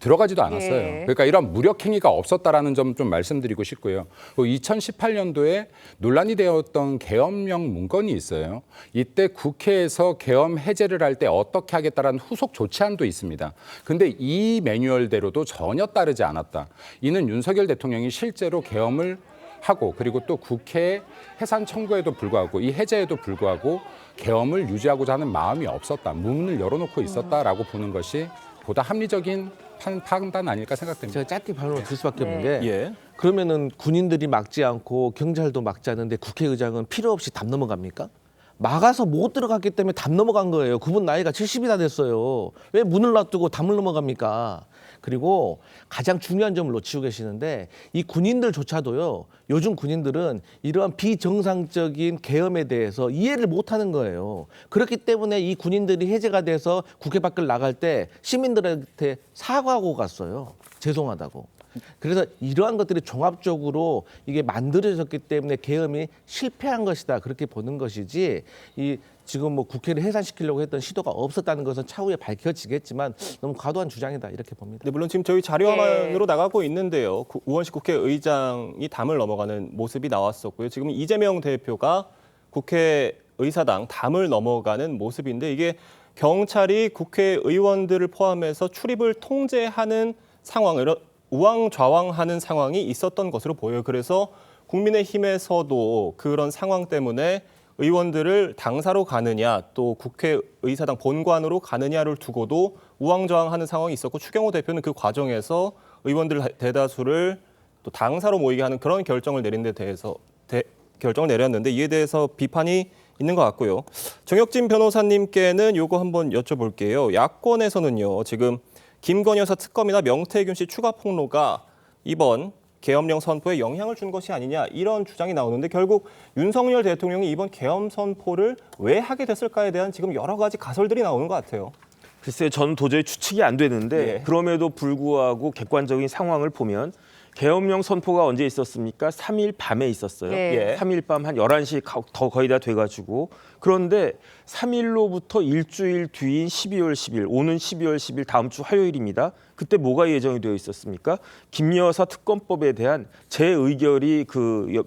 들어가지도 않았어요. 예. 그러니까 이런 무력 행위가 없었다라는 점 좀 말씀드리고 싶고요. 2018년도에 논란이 되었던 계엄령 문건이 있어요. 이때 국회에서 계엄 해제를 할 때 어떻게 하겠다라는 후속 조치안도 있습니다. 근데 이 매뉴얼대로도 전혀 따르지 않았다. 이는 윤석열 대통령이 실제로 계엄을 하고 그리고 또 국회 해산 청구에도 불구하고 이 해제에도 불구하고 계엄을 유지하고자 하는 마음이 없었다. 문을 열어놓고 있었다라고 보는 것이 보다 합리적인 판단 아닐까 생각됩니다. 제가 짧게 발언을 드릴 수밖에 없는 게 예. 그러면은 군인들이 막지 않고 경찰도 막지 않는데 국회의장은 필요 없이 담 넘어갑니까? 막아서 못 들어갔기 때문에 담 넘어간 거예요. 그분 나이가 70이나 됐어요. 왜 문을 놔두고 담을 넘어갑니까? 그리고 가장 중요한 점을 놓치고 계시는데 이 군인들조차도요. 요즘 군인들은 이러한 비정상적인 계엄에 대해서 이해를 못하는 거예요. 그렇기 때문에 이 군인들이 해제가 돼서 국회 밖을 나갈 때 시민들한테 사과하고 갔어요. 죄송하다고. 그래서 이러한 것들이 종합적으로 이게 만들어졌기 때문에 계엄이 실패한 것이다 그렇게 보는 것이지 이 지금 뭐 국회를 해산시키려고 했던 시도가 없었다는 것은 차후에 밝혀지겠지만 너무 과도한 주장이다 이렇게 봅니다. 네, 물론 지금 저희 자료 화면으로 나가고 있는데요. 우원식 국회의장이 담을 넘어가는 모습이 나왔었고요. 지금 이재명 대표가 국회의사당 담을 넘어가는 모습인데 이게 경찰이 국회의원들을 포함해서 출입을 통제하는 상황을 우왕좌왕하는 상황이 있었던 것으로 보여요. 그래서 국민의힘에서도 그런 상황 때문에 의원들을 당사로 가느냐 또 국회의사당 본관으로 가느냐를 두고도 우왕좌왕하는 상황이 있었고 추경호 대표는 그 과정에서 의원들 대다수를 또 당사로 모이게 하는 그런 결정을 내린 데 대해서 결정을 내렸는데 이에 대해서 비판이 있는 것 같고요. 정혁진 변호사님께는 요거 한번 여쭤볼게요. 야권에서는요. 지금 김건희 여사 특검이나 명태균 씨 추가 폭로가 이번 계엄령 선포에 영향을 준 것이 아니냐 이런 주장이 나오는데 결국 윤석열 대통령이 이번 계엄 선포를 왜 하게 됐을까에 대한 지금 여러 가지 가설들이 나오는 것 같아요. 글쎄요, 저는 도저히 추측이 안 되는데 그럼에도 불구하고 객관적인 상황을 보면 계엄령 선포가 언제 있었습니까? 3일 밤에 있었어요. 3일 밤 한 11시 더 거의 다 돼가지고 그런데 3일로부터 일주일 뒤인 12월 10일, 오는 12월 10일 다음 주 화요일입니다. 그때 뭐가 예정이 되어 있었습니까? 김 여사 특검법에 대한 재의결이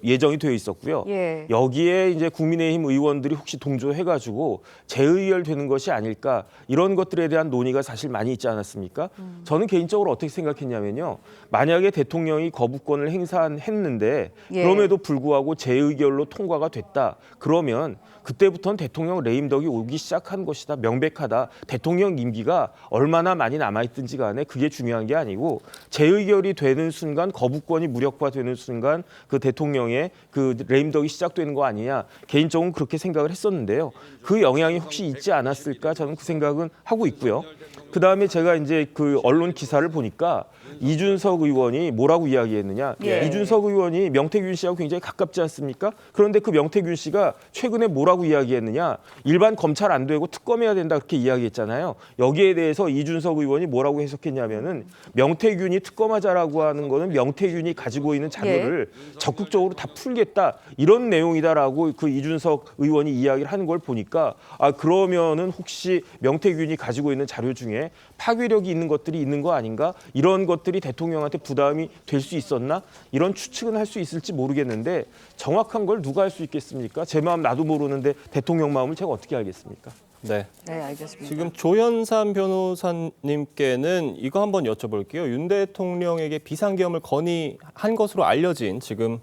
예정이 되어 있었고요. 여기에 이제 국민의힘 의원들이 혹시 동조해가지고 재의결 되는 것이 아닐까 이런 것들에 대한 논의가 사실 많이 있지 않았습니까? 저는 개인적으로 어떻게 생각했냐면요. 만약에 대통령이 거부권을 행사했는데 그럼에도 불구하고 재의결로 통과가 됐다. 그러면 그때부터는 대통령 레임덕이 오기 시작한 것이다. 명백하다. 대통령 임기가 얼마나 많이 남아있든지 간에 그게 중요한 게 아니고 재의결이 되는 순간 거부권이 무력화되는 순간 그 대통령의 그 레임덕이 시작되는 거 아니냐. 개인적으로 그렇게 생각을 했었는데요. 그 영향이 혹시 있지 않았을까 저는 그 생각은 하고 있고요. 그다음에 제가 이제 그 언론 기사를 보니까 이준석 의원이 뭐라고 이야기했느냐. 이준석 의원이 명태균 씨하고 굉장히 가깝지 않습니까? 그런데 그 명태균 씨가 최근에 뭐라고 이야기했느냐. 일반 검찰 안 되고 특검해야 된다 그렇게 이야기했잖아요. 여기에 대해서 이준석 의원이 뭐라고 해석했냐면은 명태균이 특검하자라고 하는 거는 명태균이 가지고 있는 자료를 적극적으로 다 풀겠다. 이런 내용이다라고 그 이준석 의원이 이야기를 하는 걸 보니까 아 그러면은 혹시 명태균이 가지고 있는 자료 중에 파괴력이 있는 것들이 있는 거 아닌가? 이런 것들이 대통령한테 부담이 될 수 있었나? 이런 추측은 할 수 있을지 모르겠는데 정확한 걸 누가 할 수 있겠습니까? 제 마음 나도 모르는데 대통령 마음을 제가 어떻게 알겠습니까? 네, 알겠습니다. 지금 조현삼 변호사님께는 이거 한번 여쭤볼게요. 윤 대통령에게 비상계엄을 건의한 것으로 알려진 지금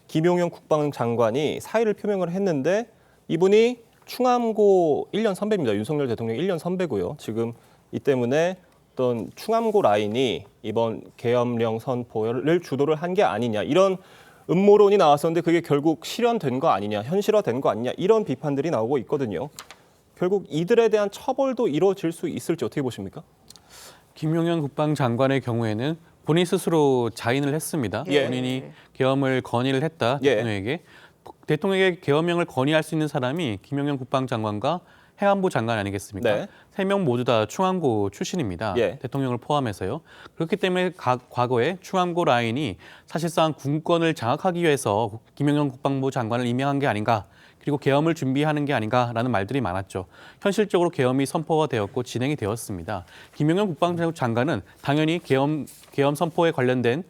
김용현 국방장관이 사의를 표명을 했는데 이분이 충암고 1년 선배입니다. 윤석열 대통령 1년 선배고요. 지금 이 때문에 어떤 충암고 라인이 이번 계엄령 선포를 주도를 한 게 아니냐 이런 음모론이 나왔었는데 그게 결국 실현된 거 아니냐 현실화된 거 아니냐 이런 비판들이 나오고 있거든요. 결국 이들에 대한 처벌도 이루어질 수 있을지 어떻게 보십니까? 김용현 국방장관의 경우에는 본인 스스로 자인을 했습니다. 본인이 계엄을 건의를 했다 대통령에게. 대통령에게 계엄령을 건의할 수 있는 사람이 김용현 국방장관과 해안부 장관 아니겠습니까? 세 명 모두 다 충암고 출신입니다. 대통령을 포함해서요. 그렇기 때문에 과거에 충암고 라인이 사실상 군권을 장악하기 위해서 김용현 국방부 장관을 임명한 게 아닌가. 그리고 계엄을 준비하는 게 아닌가라는 말들이 많았죠. 현실적으로 계엄이 선포가 되었고 진행이 되었습니다. 김용현 국방부 장관은 당연히 계엄 선포에 관련된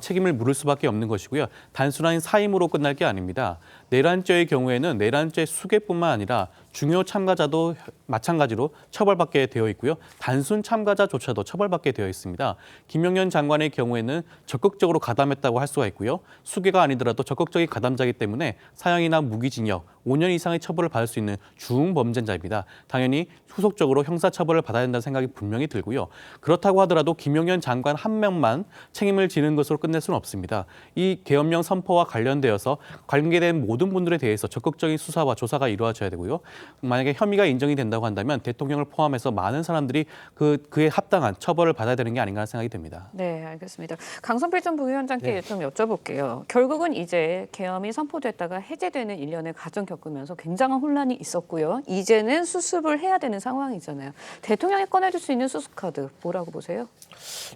책임을 물을 수밖에 없는 것이고요. 단순한 사임으로 끝날 게 아닙니다. 내란죄의 경우에는 내란죄 수괴뿐만 아니라 중요 참가자도 마찬가지로 처벌받게 되어 있고요. 단순 참가자조차도 처벌받게 되어 있습니다. 김용현 장관의 경우에는 적극적으로 가담했다고 할 수가 있고요. 수괴가 아니더라도 적극적인 가담자이기 때문에 사형이나 무기징역 5년 이상의 처벌을 받을 수 있는 중범죄자입니다. 당연히 후속적으로 형사처벌을 받아야 된다는 생각이 분명히 들고요. 그렇다고 하더라도 김용현 장관 한 명만 책임을 지는 것으로 끝낼 수는 없습니다. 이 계엄령 선포와 관련되어서 관계된 모든 분들에 대해서 적극적인 수사와 조사가 이루어져야 되고요. 만약에 혐의가 인정이 된다고 한다면 대통령을 포함해서 많은 사람들이 그에 합당한 처벌을 받아야 되는 게 아닌가 생각이 듭니다. 네, 알겠습니다. 강성필 전 부위원장께 좀 여쭤볼게요. 결국은 이제 계엄이 선포됐다가 해제되는 일련의 과정 겪으면서 굉장한 혼란이 있었고요. 이제는 수습을 해야 되는 상황이잖아요. 대통령이 꺼내줄 수 있는 수습카드 뭐라고 보세요?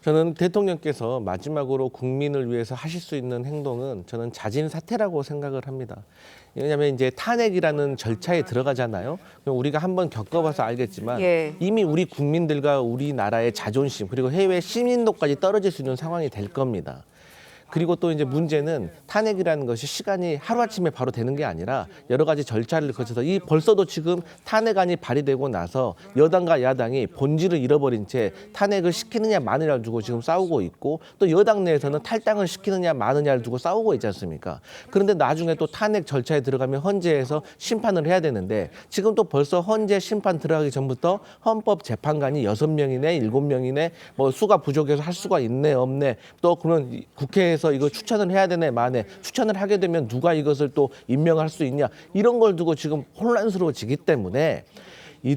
저는 대통령께서 마지막으로 국민을 위해서 하실 수 있는 행동은 저는 자진 사퇴라고 생각을 합니다. 왜냐하면 이제 탄핵이라는 절차에 들어가잖아요. 우리가 한번 겪어봐서 알겠지만 이미 우리 국민들과 우리나라의 자존심 그리고 해외 시민도까지 떨어질 수 있는 상황이 될 겁니다. 그리고 또 이제 문제는 탄핵이라는 것이 시간이 하루아침에 바로 되는 게 아니라 여러 가지 절차를 거쳐서 벌써도 지금 탄핵안이 발의되고 나서 여당과 야당이 본질을 잃어버린 채 탄핵을 시키느냐 마느냐를 두고 지금 싸우고 있고 또 여당 내에서는 탈당을 시키느냐 마느냐를 두고 싸우고 있지 않습니까? 그런데 나중에 또 탄핵 절차에 들어가면 헌재에서 심판을 해야 되는데 지금 또 벌써 헌재 심판 들어가기 전부터 헌법재판관이 6명이네 7명이네 뭐 수가 부족해서 할 수가 있네 없네 또 그러면 국회에서 이거 추천을 해야 되네 마네 추천을 하게 되면 누가 이것을 또 임명할 수 있냐 이런 걸 두고 지금 혼란스러워지기 때문에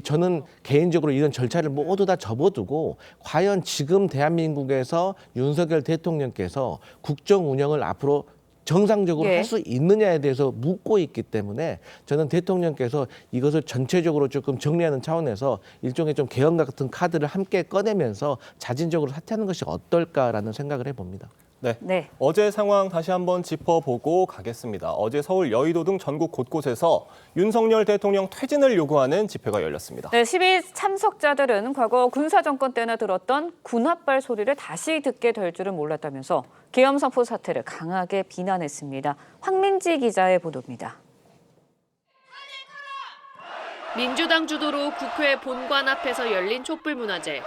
저는 개인적으로 이런 절차를 모두 다 접어두고 과연 지금 대한민국에서 윤석열 대통령께서 국정 운영을 앞으로 정상적으로 할 수 있느냐에 대해서 묻고 있기 때문에 저는 대통령께서 이것을 전체적으로 조금 정리하는 차원에서 일종의 좀 계엄 같은 카드를 함께 꺼내면서 자진적으로 사퇴하는 것이 어떨까라는 생각을 해봅니다. 네. 어제 상황 다시 한번 짚어보고 가겠습니다. 어제 서울, 여의도 등 전국 곳곳에서 윤석열 대통령 퇴진을 요구하는 집회가 열렸습니다. 네, 시위 참석자들은 과거 군사정권 때나 들었던 군합발 소리를 다시 듣게 될 줄은 몰랐다면서 계엄 선포 사태를 강하게 비난했습니다. 황민지 기자의 보도입니다. 민주당 주도로 국회 본관 앞에서 열린 촛불문화제.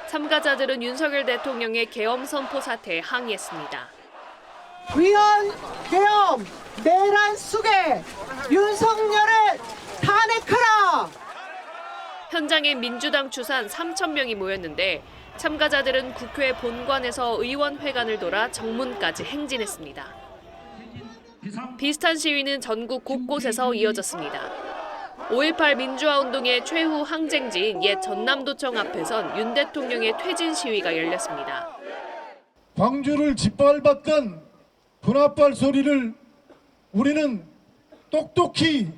참가자들은 윤석열 대통령의 계엄 선포 사태에 항의했습니다. 위헌 계엄 내란 수계 윤석열을 탄핵하라. 현장에 민주당 추산 3,000명이 모였는데 참가자들은 국회 본관에서 의원회관을 돌아 정문까지 행진했습니다. 비슷한 시위는 전국 곳곳에서 이어졌습니다. 5.18 민주화 운동의 최후 항쟁지인 옛 전남도청 앞에선 윤 대통령의 퇴진 시위가 열렸습니다. 광주를 짓밟았던 군합발 소리를 우리는 똑똑히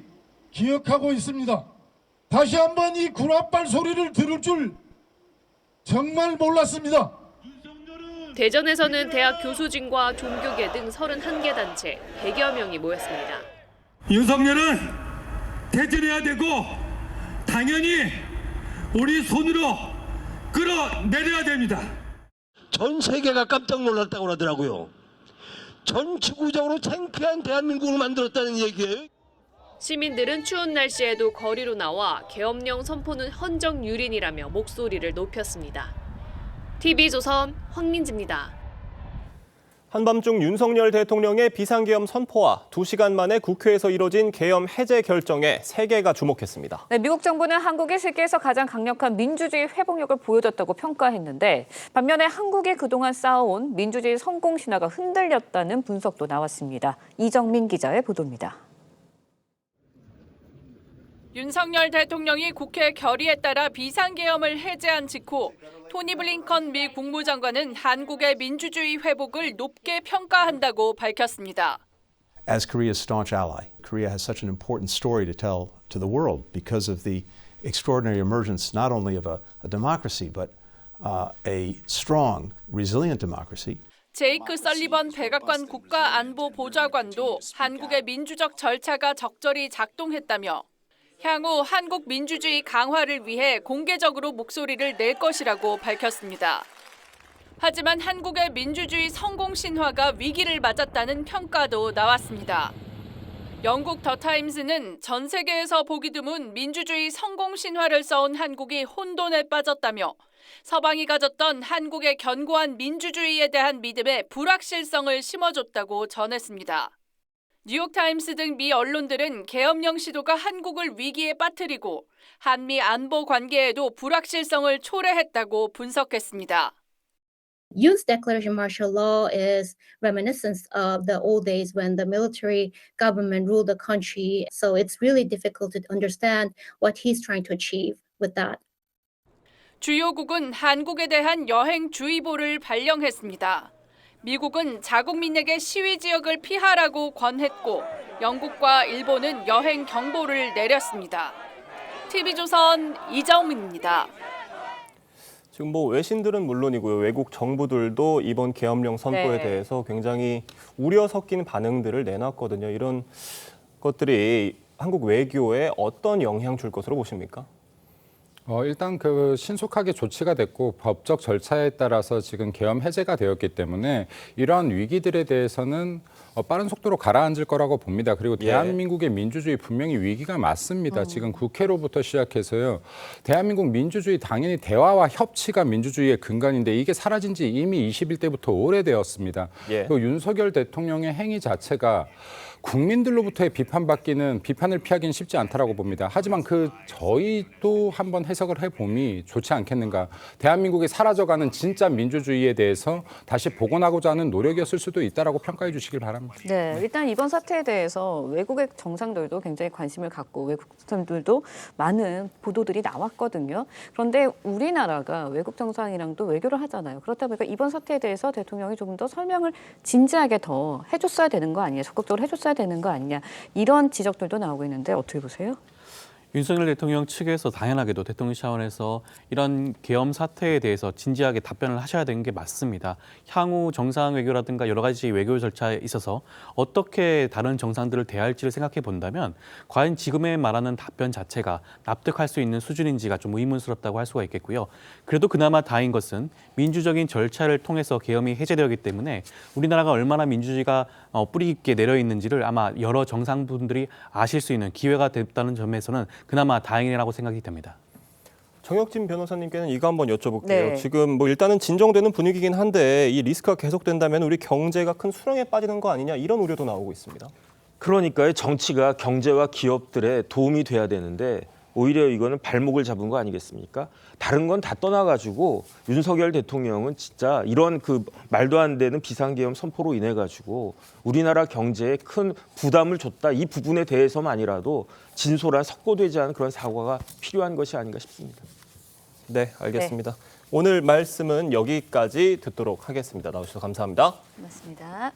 기억하고 있습니다. 다시 한번 이 군합발 소리를 들을 줄 정말 몰랐습니다. 대전에서는 대학 교수진과 종교계 등 31개 단체 100여 명이 모였습니다. 윤석열은 퇴진해야 되고 당연히 우리 손으로 끌어내려야 됩니다. 전 세계가 깜짝 놀랐다고 하더라고요. 전 지구적으로 창피한 대한민국을 만들었다는 얘기예요. 시민들은 추운 날씨에도 거리로 나와 계엄령 선포는 헌정유린이라며 목소리를 높였습니다. TV조선 황민지입니다. 한밤중 윤석열 대통령의 비상계엄 선포와 2시간 만에 국회에서 이뤄진 계엄 해제 결정에 세계가 주목했습니다. 네, 미국 정부는 한국이 세계에서 가장 강력한 민주주의 회복력을 보여줬다고 평가했는데 반면에 한국이 그동안 쌓아온 민주주의 성공 신화가 흔들렸다는 분석도 나왔습니다. 이정민 기자의 보도입니다. 윤석열 대통령이 국회 결의에 따라 비상계엄을 해제한 직후 토니 블링컨 미 국무장관은 한국의 민주주의 회복을 높게 평가한다고 밝혔습니다. As Korea's staunch ally, Korea has such an important story to tell to the world because of the extraordinary emergence not only of a democracy but a strong, resilient democracy. 제이크 설리번 백악관 국가안보보좌관도 한국의 민주적 절차가 적절히 작동했다며 향후 한국 민주주의 강화를 위해 공개적으로 목소리를 낼 것이라고 밝혔습니다. 하지만 한국의 민주주의 성공 신화가 위기를 맞았다는 평가도 나왔습니다. 영국 더타임스는 전 세계에서 보기 드문 민주주의 성공 신화를 써온 한국이 혼돈에 빠졌다며 서방이 가졌던 한국의 견고한 민주주의에 대한 믿음에 불확실성을 심어줬다고 전했습니다. 뉴욕타임스 등 미 언론들은 계엄령 시도가 한국을 위기에 빠뜨리고 한미 안보 관계에도 불확실성을 초래했다고 분석했습니다. Yoon's declaration of martial law is reminiscent of the old days when the military government ruled the country. So it's really difficult to understand what he's trying to achieve with that. 주요국은 한국에 대한 여행주의보를 발령했습니다. 미국은 자국민에게 시위 지역을 피하라고 권했고 영국과 일본은 여행 경보를 내렸습니다. TV조선 이정민입니다. 지금 뭐 외신들은 물론이고요. 외국 정부들도 이번 계엄령 선포에 네. 대해서 굉장히 우려 섞인 반응들을 내놨거든요. 이런 것들이 한국 외교에 어떤 영향 줄 것으로 보십니까? 일단 그 신속하게 조치가 됐고 법적 절차에 따라서 지금 계엄 해제가 되었기 때문에 이러한 위기들에 대해서는 빠른 속도로 가라앉을 거라고 봅니다. 그리고 대한민국의 민주주의 분명히 위기가 맞습니다. 지금 국회로부터 시작해서요. 대한민국 민주주의 당연히 대화와 협치가 민주주의의 근간인데 이게 사라진 지 이미 21대부터 오래되었습니다. 그리고 윤석열 대통령의 행위 자체가 국민들로부터의 비판을 피하기는 쉽지 않다라고 봅니다. 하지만 저희도 한번 해석을 해봄이 좋지 않겠는가. 대한민국이 사라져가는 진짜 민주주의에 대해서 다시 복원하고자 하는 노력이었을 수도 있다라고 평가해 주시길 바랍니다. 네, 일단 이번 사태에 대해서 외국의 정상들도 굉장히 관심을 갖고 외국 사람들도 많은 보도들이 나왔거든요. 그런데 우리나라가 외국 정상이랑도 외교를 하잖아요. 그렇다 보니까 이번 사태에 대해서 대통령이 조금 더 설명을 진지하게 더 해줬어야 되는 거 아니냐, 적극적으로 해줬어야 되는 거 아니냐, 이런 지적들도 나오고 있는데 어떻게 보세요? 윤석열 대통령 측에서 당연하게도 대통령 차원에서 이런 계엄 사태에 대해서 진지하게 답변을 하셔야 되는 게 맞습니다. 향후 정상 외교라든가 여러 가지 외교 절차에 있어서 어떻게 다른 정상들을 대할지를 생각해 본다면 과연 지금에 말하는 답변 자체가 납득할 수 있는 수준인지가 좀 의문스럽다고 할 수가 있겠고요. 그래도 그나마 다행인 것은 민주적인 절차를 통해서 계엄이 해제되었기 때문에 우리나라가 얼마나 민주주의가 뿌리 깊게 내려 있는지를 아마 여러 정상분들이 아실 수 있는 기회가 됐다는 점에서는 그나마 다행이라고 생각이 됩니다. 정혁진 변호사님께는 이거 한번 여쭤볼게요. 네. 지금 뭐 일단은 진정되는 분위기긴 한데 이 리스크가 계속된다면 우리 경제가 큰 수렁에 빠지는 거 아니냐 이런 우려도 나오고 있습니다. 그러니까요. 정치가 경제와 기업들에 도움이 돼야 되는데 오히려 이거는 발목을 잡은 거 아니겠습니까? 다른 건 다 떠나가지고 윤석열 대통령은 진짜 이런 말도 안 되는 비상계엄 선포로 인해 가지고 우리나라 경제에 큰 부담을 줬다. 이 부분에 대해서만이라도 진솔한 석고되지 않은 그런 사과가 필요한 것이 아닌가 싶습니다. 네, 알겠습니다. 오늘 말씀은 여기까지 듣도록 하겠습니다. 나와주셔서 감사합니다. 고맙습니다.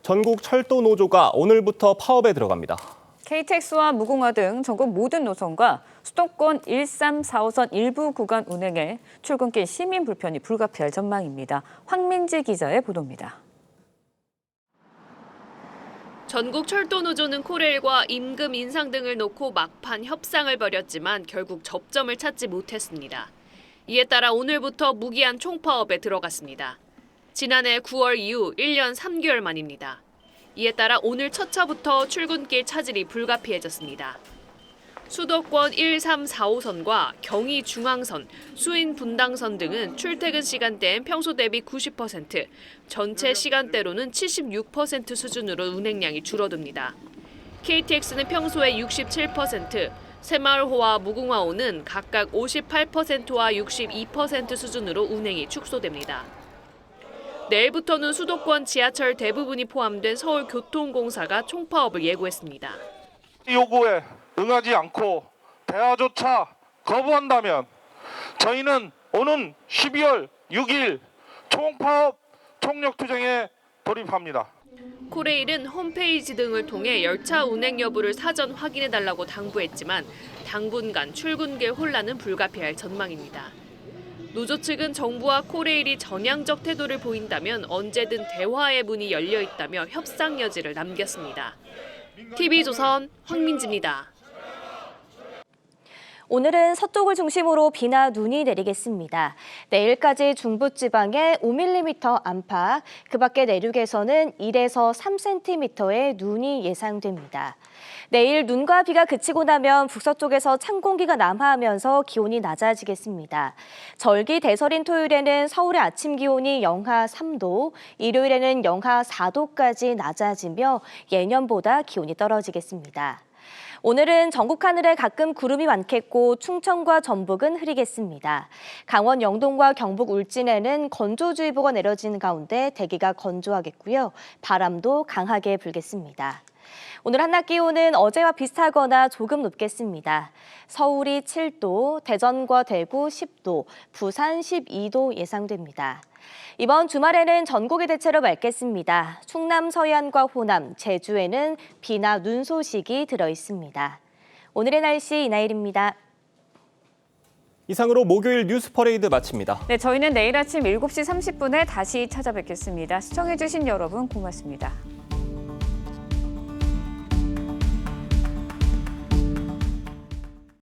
전국 철도 노조가 오늘부터 파업에 들어갑니다. KTX와 무궁화 등 전국 모든 노선과 수도권 13, 4호선 일부 구간 운행에 출근길 시민 불편이 불가피할 전망입니다. 황민지 기자의 보도입니다. 전국 철도 노조는 코레일과 임금 인상 등을 놓고 막판 협상을 벌였지만 결국 접점을 찾지 못했습니다. 이에 따라 오늘부터 무기한 총파업에 들어갔습니다. 지난해 9월 이후 1년 3개월 만입니다. 이에 따라 오늘 첫 차부터 출근길 차질이 불가피해졌습니다. 수도권 1, 3, 4호선과 경의 중앙선, 수인 분당선 등은 출퇴근 시간대엔 평소 대비 90%, 전체 시간대로는 76% 수준으로 운행량이 줄어듭니다. KTX는 평소에 67%, 새마을호와 무궁화호는 각각 58%와 62% 수준으로 운행이 축소됩니다. 내일부터는 수도권 지하철 대부분이 포함된 서울교통공사가 총파업을 예고했습니다. 요구에 응하지 않고 대화조차 거부한다면 저희는 오는 12월 6일 총파업 총력투쟁에 돌입합니다. 코레일은 홈페이지 등을 통해 열차 운행 여부를 사전 확인해달라고 당부했지만 당분간 출근길 혼란은 불가피할 전망입니다. 노조 측은 정부와 코레일이 전향적 태도를 보인다면 언제든 대화의 문이 열려 있다며 협상 여지를 남겼습니다. TV조선 황민지입니다. 오늘은 서쪽을 중심으로 비나 눈이 내리겠습니다. 내일까지 중부지방에 5mm 안팎, 그 밖에 내륙에서는 1에서 3cm의 눈이 예상됩니다. 내일 눈과 비가 그치고 나면 북서쪽에서 찬 공기가 남하하면서 기온이 낮아지겠습니다. 절기 대설인 토요일에는 서울의 아침 기온이 영하 3도, 일요일에는 영하 4도까지 낮아지며 예년보다 기온이 떨어지겠습니다. 오늘은 전국 하늘에 가끔 구름이 많겠고 충청과 전북은 흐리겠습니다. 강원 영동과 경북 울진에는 건조주의보가 내려진 가운데 대기가 건조하겠고요. 바람도 강하게 불겠습니다. 오늘 한낮 기온은 어제와 비슷하거나 조금 높겠습니다. 서울이 7도, 대전과 대구 10도, 부산 12도 예상됩니다. 이번 주말에는 전국이 대체로 맑겠습니다. 충남 서해안과 호남, 제주에는 비나 눈 소식이 들어 있습니다. 오늘의 날씨 이나일입니다. 이상으로 목요일 뉴스 퍼레이드 마칩니다. 네, 저희는 내일 아침 7시 30분에 다시 찾아뵙겠습니다. 시청해주신 여러분 고맙습니다.